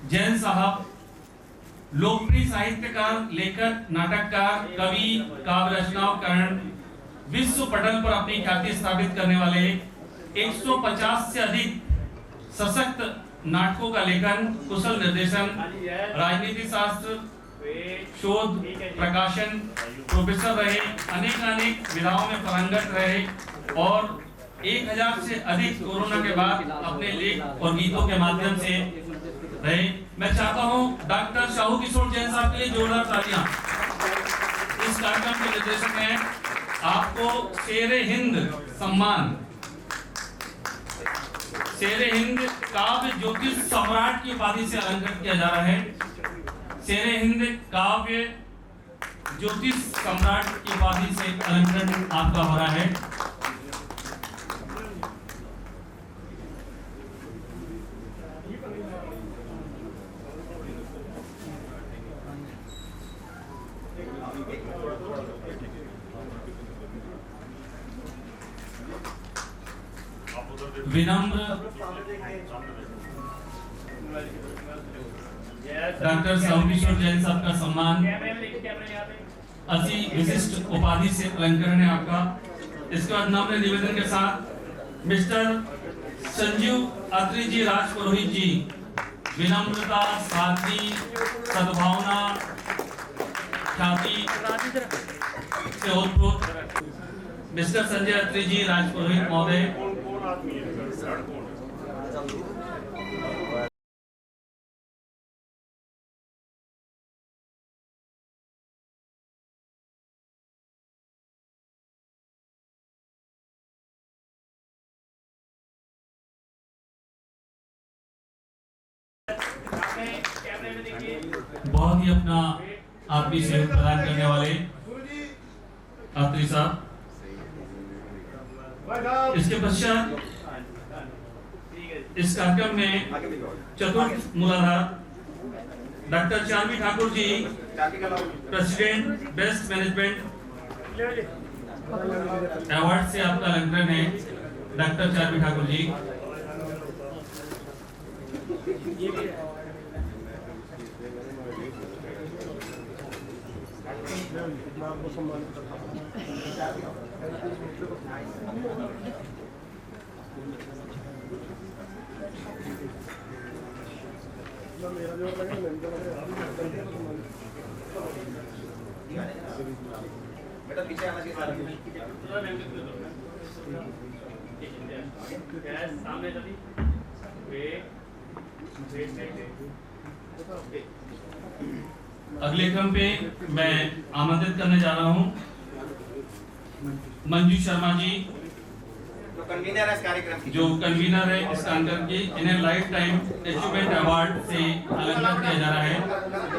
जैन साहब, लोकप्रिय साहित्यकार, लेखक, नाटककार, कवि, काव्य रचनाओं कारण विश्व पटल पर अपनी ख्याति स्थापित करने वाले 150 से अधिक सशक्त नाटकों का लेखन, कुशल निर्देशन, राजनीति शास्त्र, शोध, प्रकाशन, प्रोफेसर रहे, अनेक विधाओं में पारंगत रहे और 1000 से अधिक कोरोना के बाद अपने लेख और गीतों के माध्यम से रहे। मैं चाहता हूं डॉक्टर शाहू किशोर जैन साहब के लिए जोरदार तालियां। इस कार्यक्रम के निर्देशक हैं, आपको शेरे हिंद सम्मान, शेरे हिंद काव्य ज्योतिष सम्राट की उपाधि से अलंकृत किया जा रहा है। शेरे हिंद काव्य ज्योतिष सम्राट की उपाधि से अलंकरण आपका हो रहा है। विनम्र डॉक्टर शाहू किशोर जैन साहब का सम्मान अति विशिष्ट उपाधि से अलंकरण है आपका। इसके बाद नम्र निवेदन के साथ मिस्टर संजीव अत्री जी राजपुरोहित जी, विनम्रता, सादगी, सद्भावना, ख्याति से ओतप्रोत मिस्टर संजय अत्री जी राजपुरोहित महोदय। बहुत ही अपना आत्मीय सहयोग प्रदान करने वाले अत्री साहब। इसके पश्चात इस कार्यक्रम में चतुर्थ मूलाधार doctor चांदवी Thakur ji, president best management award से आपका अलंकरण है। डॉक्टर चांदवी ठाकुर जी, बेटा पीछे आना चाहिए सामने चली अगले क्रम पे मैं आमंत्रित करने जा रहा हूँ मंजू शर्मा जी, जो कन्वीनर है इस कार्यक्रम की, जो कन्वीनर है इस कार्यक्रम की। इन्हें लाइफ टाइम अचीवमेंट अवार्ड से अलंकृत किया जा रहा है।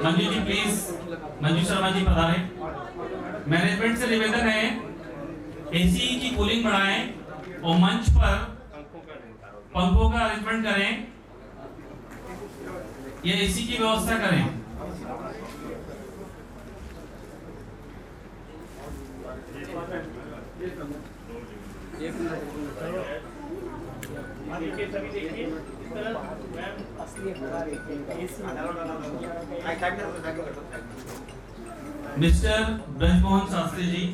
मंजू जी प्लीज, मंजू शर्मा जी पधारें। मैनेजमेंट से निवेदन है एसी की कूलिंग बढ़ाएं और मंच पर पंखों का अरेंजमेंट करें, या एसी की व्यवस्था करें। मिस्टर ब्रजमोहन शास्त्री जी,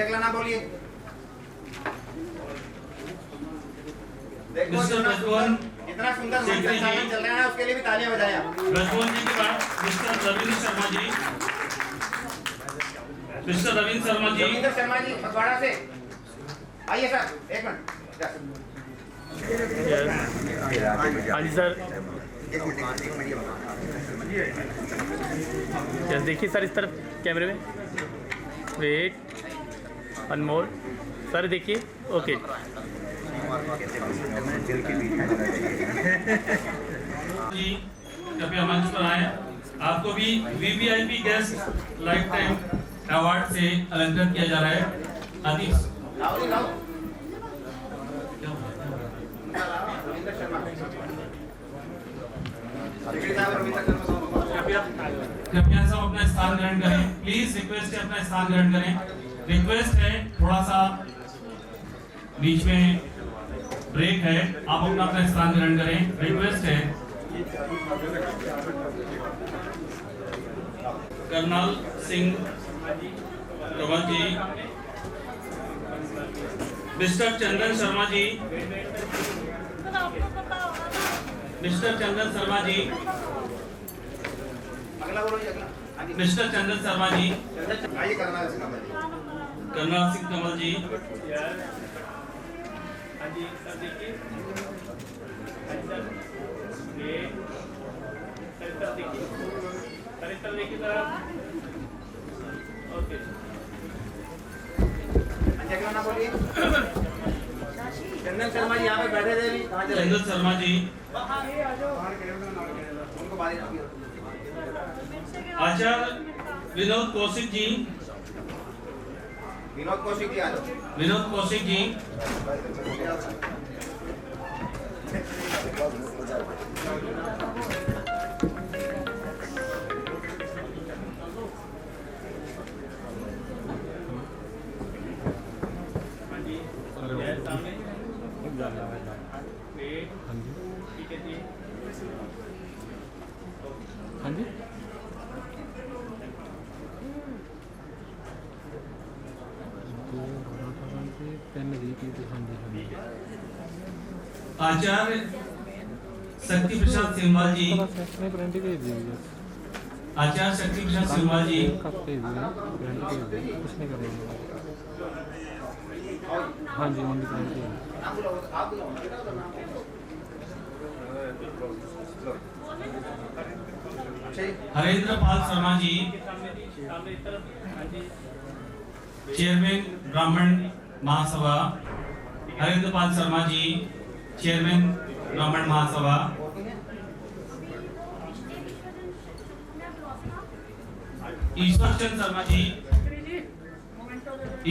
अगला ना बोलिए। मिस्टर ब्रजमोहन इतना सुंदर संचालन चल रहा है, उसके लिए भी तालियां बजाया। ब्रजमोहन जी के बाद मिस्टर रविंद्र शर्मा जी, मिस्टर रविंद्र शर्मा जी, रविंद्र शर्मा जी फगवाड़ा से आइए सर, एक मिनट। हाँ जी सर, यस देखिए सर इस तरफ कैमरे में, वेट अनमोल सर देखिए, ओके। जी कृपया मंच पर आए। आपको भी VVIP guest life time award से अलंकृत किया जा रहा है। कृपया सब अपना स्थान ग्रहण करें। प्लीज रिक्वेस्ट है अपना स्थान ग्रहण करें। रिक्वेस्ट है थोड़ा सा बीच में ब्रेक है, आप अपना अपना स्थान ग्रहण करें। रिक्वेस्ट है। कर्नल सिंह कंवल जी, मिस्टर चंदन शर्मा जी, मिस्टर चंदन शर्मा जी, मिस्टर चंदन शर्मा जी, कर्नल सिंह कंवल जी, चंदन शर्मा जी यहाँ पे बैठे थे अभी, कहाँ चले? चंदन शर्मा जी, आचार्य विनोद कौशिक जी, विनोद कौशिक जी आ जाओ। विनोद कौशिक जी, हाँ जी आचार्य शक्ति प्रसाद सिंहवाल जी, आचार्य शक्ति प्रसाद सिंहवाल जी, हाँ जी हरेंद्र पाल शर्मा जी, चेयरमैन ब्राह्मण महासभा, हरेंद्र पाल शर्मा जी, चेयरमैन ब्राह्मण महासभा, ईश्वर चंद शर्मा जी,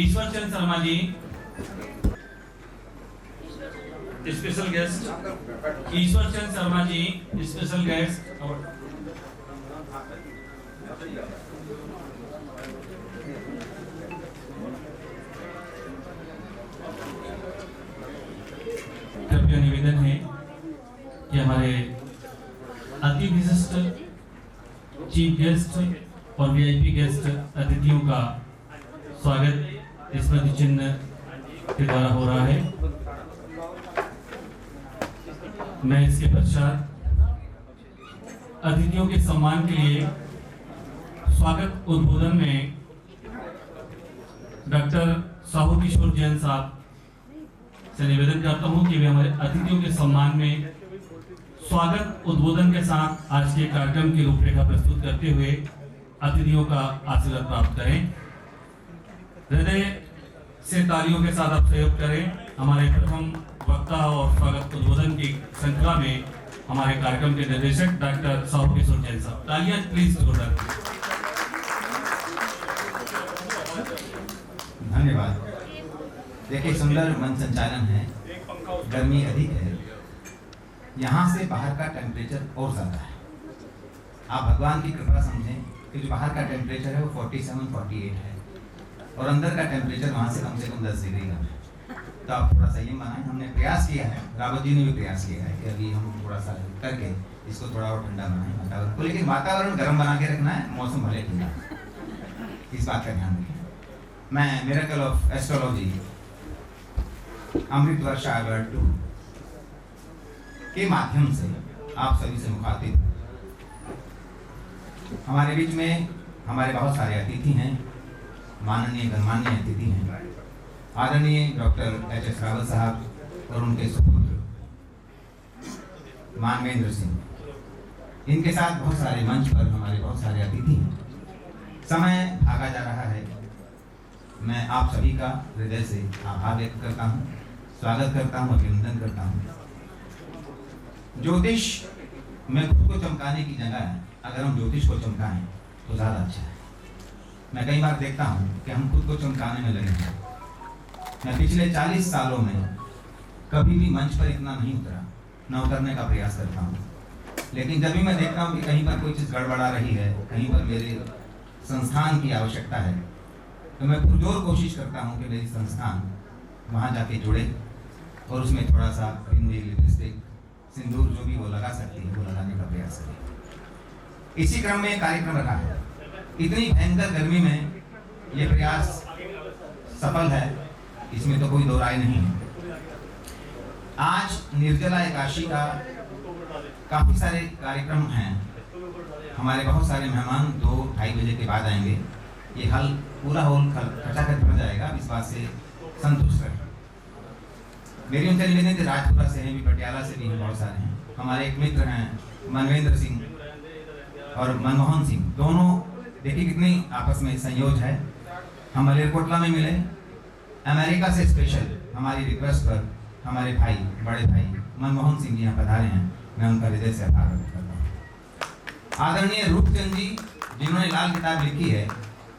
ईश्वर चंद शर्मा जी, स्पेशल गेस्ट ईश्वर चंद शर्मा जी, स्पेशल गेस्ट। कृपया निवेदन है कि हमारे अति विशिष्ट चीफ गेस्ट और वीआईपी गेस्ट अतिथियों का स्वागत स्मृति चिन्ह के द्वारा हो रहा है। मैं इसके पश्चात अतिथियों के सम्मान के लिए स्वागत उद्बोधन में डॉक्टर साहू किशोर जैन साहब से निवेदन करता हूं कि वे हमारे अतिथियों के सम्मान में स्वागत उद्बोधन के साथ आज के कार्यक्रम की रूपरेखा प्रस्तुत करते हुए अतिथियों का आशीर्वाद प्राप्त करें। हृदय से तालियों के साथ आप सहयोग करें। हमारे प्रथम वक्ता और स्वागत उद्बोधन की श्रृंखला में हमारे कार्यक्रम के निर्देशक डॉक्टर साहू किशोर जैन साहब, तालियां प्लीज जोरदार। धन्यवाद। देखिए सुंदर मंच संचालन है, गर्मी अधिक है, यहाँ से बाहर का टेम्परेचर और ज़्यादा है। आप भगवान की कृपा समझें कि जो बाहर का टेम्परेचर है वो 47-48 है और अंदर का टेम्परेचर वहाँ से कम 10 डिग्री कम है। तो आप थोड़ा संयम बनाएं। हमने प्रयास किया है, रावत जी ने भी प्रयास किया है कि अभी हम थोड़ा सा करके इसको थोड़ा और ठंडा बनाएं वातावरण को, लेकिन वातावरण गर्म बना के रखना है, मौसम भले ठंडा, इस बात का ध्यान रखें। मैं miracle of astrology Amrit Varsha award 2 के माध्यम से आप सभी से मुखातिब। हमारे बीच में हमारे बहुत सारे अतिथि हैं, माननीय गणमान्य अतिथि हैं, आदरणीय डॉक्टर एच.एस. रावत साहब और उनके सुपुत्र मानवेंद्र सिंह। इनके साथ बहुत सारे मंच पर हमारे बहुत सारे अतिथि हैं। समय भागा जा रहा है। मैं आप सभी का हृदय से आभार व्यक्त करता हूँ, स्वागत करता हूँ, अभिनंदन करता हूँ। ज्योतिष में खुद को चमकाने की जगह है, अगर हम ज्योतिष को चमकाएं तो ज़्यादा अच्छा है। मैं कई बार देखता हूँ कि हम खुद को चमकाने में लगे हैं। मैं पिछले 40 सालों में कभी भी मंच पर इतना नहीं उतरा, न उतरने का प्रयास करता हूँ। लेकिन जब भी मैं देखता हूँ कि कहीं पर कोई चीज़ गड़बड़ा रही है, कहीं पर मेरे संस्थान की आवश्यकता है, तो मैं पुरजोर कोशिश करता हूँ कि मेरी संस्थान वहाँ जाके जुड़े और उसमें थोड़ा सा बिंदी, लिपस्टिक, सिंदूर जो भी वो लगा सकती है वो लगाने का प्रयास करें। इसी क्रम में कार्यक्रम रखा है। इतनी भयंकर गर्मी में ये प्रयास सफल है, इसमें तो कोई दो राय नहीं है। आज निर्जला एकादशी का काफ़ी सारे कार्यक्रम हैं। हमारे बहुत सारे मेहमान 2-2:30 बजे के बाद आएंगे। ये हॉल पूरा हॉल खचाखच भर जाएगा, इस बात से संतुष्ट रहें। मेरी उनसे निवेदन राजपुरा से हैं, भी पटियाला से भी बहुत सारे हैं। हमारे एक मित्र हैं मनवेंद्र सिंह और मनमोहन सिंह, दोनों देखिए कितनी आपस में संयोज है। हम मलेरकोटला में मिले, अमेरिका से स्पेशल हमारी रिक्वेस्ट पर हमारे भाई, बड़े भाई मनमोहन सिंह जी यहाँ पधारे हैं। मैं उनका हृदय से आभार व्यक्त करता हूँ। आदरणीय रूपचंद जी जिन्होंने लाल किताब लिखी है,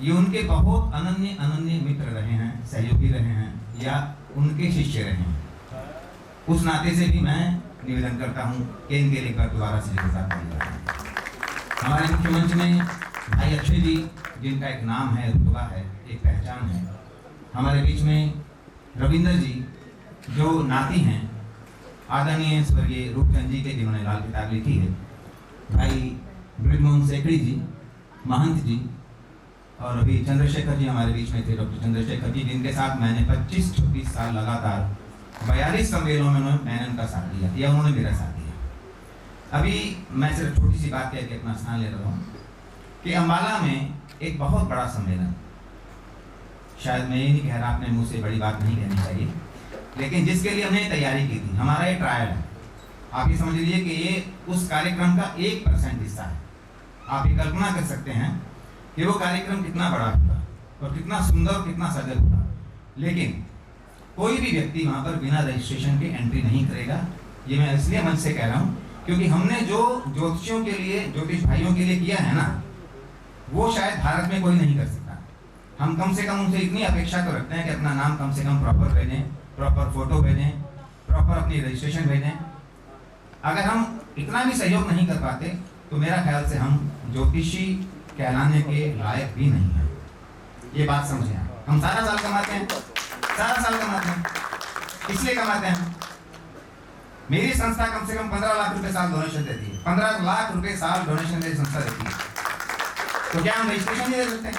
ये उनके बहुत अनन्य मित्र रहे हैं, सहयोगी रहे हैं या उनके शिष्य रहे हैं। उस नाते से भी मैं निवेदन करता हूँ कि इनके लिए एक बार दोबारा से हमारे मुख्य मंच में भाई अक्षय जी, जिनका एक नाम है, रुतबा है, एक पहचान है। हमारे बीच में रविंद्र जी जो नाती हैं आदरणीय स्वर्गीय रूपचंद जी के, जिन्होंने लाल किताब लिखी है। भाई ब्रजमोहन सेकड़ी जी, महंत जी, और अभी चंद्रशेखर जी हमारे बीच में थे, डॉक्टर चंद्रशेखर जी, जिनके साथ मैंने 25-26 साल लगातार 42 सम्मेलनों में मैंने उनका साथ दिया या उन्होंने मेरा साथ दिया। अभी मैं सिर्फ छोटी सी बात कह के अपना स्थान ले रहा हूँ कि अम्बाला में एक बहुत बड़ा सम्मेलन, शायद मैं ये नहीं कह रहा, आपने मुझसे बड़ी बात नहीं कहनी चाहिए, लेकिन जिसके लिए हमने तैयारी की थी, हमारा ये ट्रायल है। आप ये समझ लीजिए कि ये उस कार्यक्रम का 1% हिस्सा है। आप ये कल्पना कर सकते हैं कि वो कार्यक्रम कितना बड़ा होगा और कितना सुंदर और कितना सजल होगा, लेकिन कोई भी व्यक्ति वहाँ पर बिना रजिस्ट्रेशन के एंट्री नहीं करेगा। ये मैं इसलिए मन से कह रहा हूँ क्योंकि हमने जो ज्योतिषियों के लिए, ज्योतिष भाइयों के लिए किया है ना, वो शायद भारत में कोई नहीं कर सकता। हम कम से कम उनसे इतनी अपेक्षा तो रखते हैं कि अपना नाम कम से कम प्रॉपर भेजें, प्रॉपर फोटो भेजें, प्रॉपर अपनी रजिस्ट्रेशन भेजें। अगर हम इतना भी सहयोग नहीं कर पाते तो मेरा ख्याल से हम ज्योतिषी कहलाने के लायक भी नहीं है। ये बात समझें। हम सारा साल कमाते हैं, सारा साल कमाते हैं, इसलिए कमाते हैं। मेरी संस्था कम से कम 15 लाख रुपए साल डोनेशन देती है। 15 लाख रुपए साल डोनेशन मेरी संस्था देती है। तो क्या हम रजिस्ट्रेशन नहीं दे सकते हैं?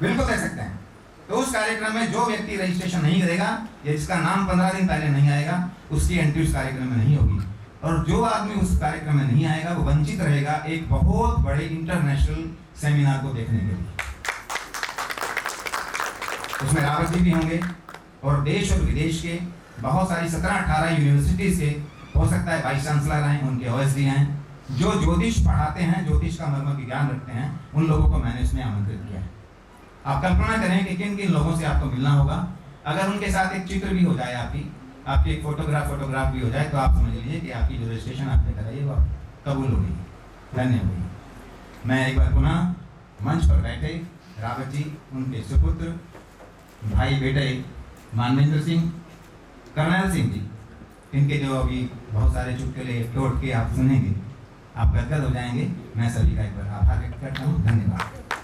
बिल्कुल दे सकते हैं। तो उस कार्यक्रम में जो व्यक्ति रजिस्ट्रेशन नहीं करेगा या जिसका नाम 15 दिन पहले नहीं आएगा, उसकी एंट्री उस कार्यक्रम में नहीं होगी। और जो आदमी उस कार्यक्रम में नहीं आएगा वो वंचित रहेगा एक बहुत बड़े इंटरनेशनल सेमिनार को देखने के लिए। उसमें रावत जी भी होंगे और देश और विदेश के बहुत सारी 17-18 यूनिवर्सिटी से, हो सकता है वाइस चांसलर आए, उनके OSD हैं, जो ज्योतिष पढ़ाते हैं, ज्योतिष का मर्म की ज्ञान रखते हैं, उन लोगों को मैंने इसमें आमंत्रित किया है। आप कल्पना करें कि किन किन लोगों से आपको मिलना होगा। अगर उनके साथ एक चित्र भी हो जाए, आपकी एक फोटोग्राफ भी हो जाए, तो आप समझ लीजिए कि आपकी जो रजिस्ट्रेशन आपने कराई है वो कबूल हो गई, धन्य होगी। मैं एक बार पुनः मंच पर बैठे रावत जी, उनके सुपुत्र, भाई बेटे मानवेंद्र सिंह, करनैल सिंह जी, इनके जो अभी बहुत सारे चुटकुले तोड़ के आप सुनेंगे, आप गदगद हो जाएंगे। मैं सभी का एक बार आभार व्यक्त करता हूँ। धन्यवाद।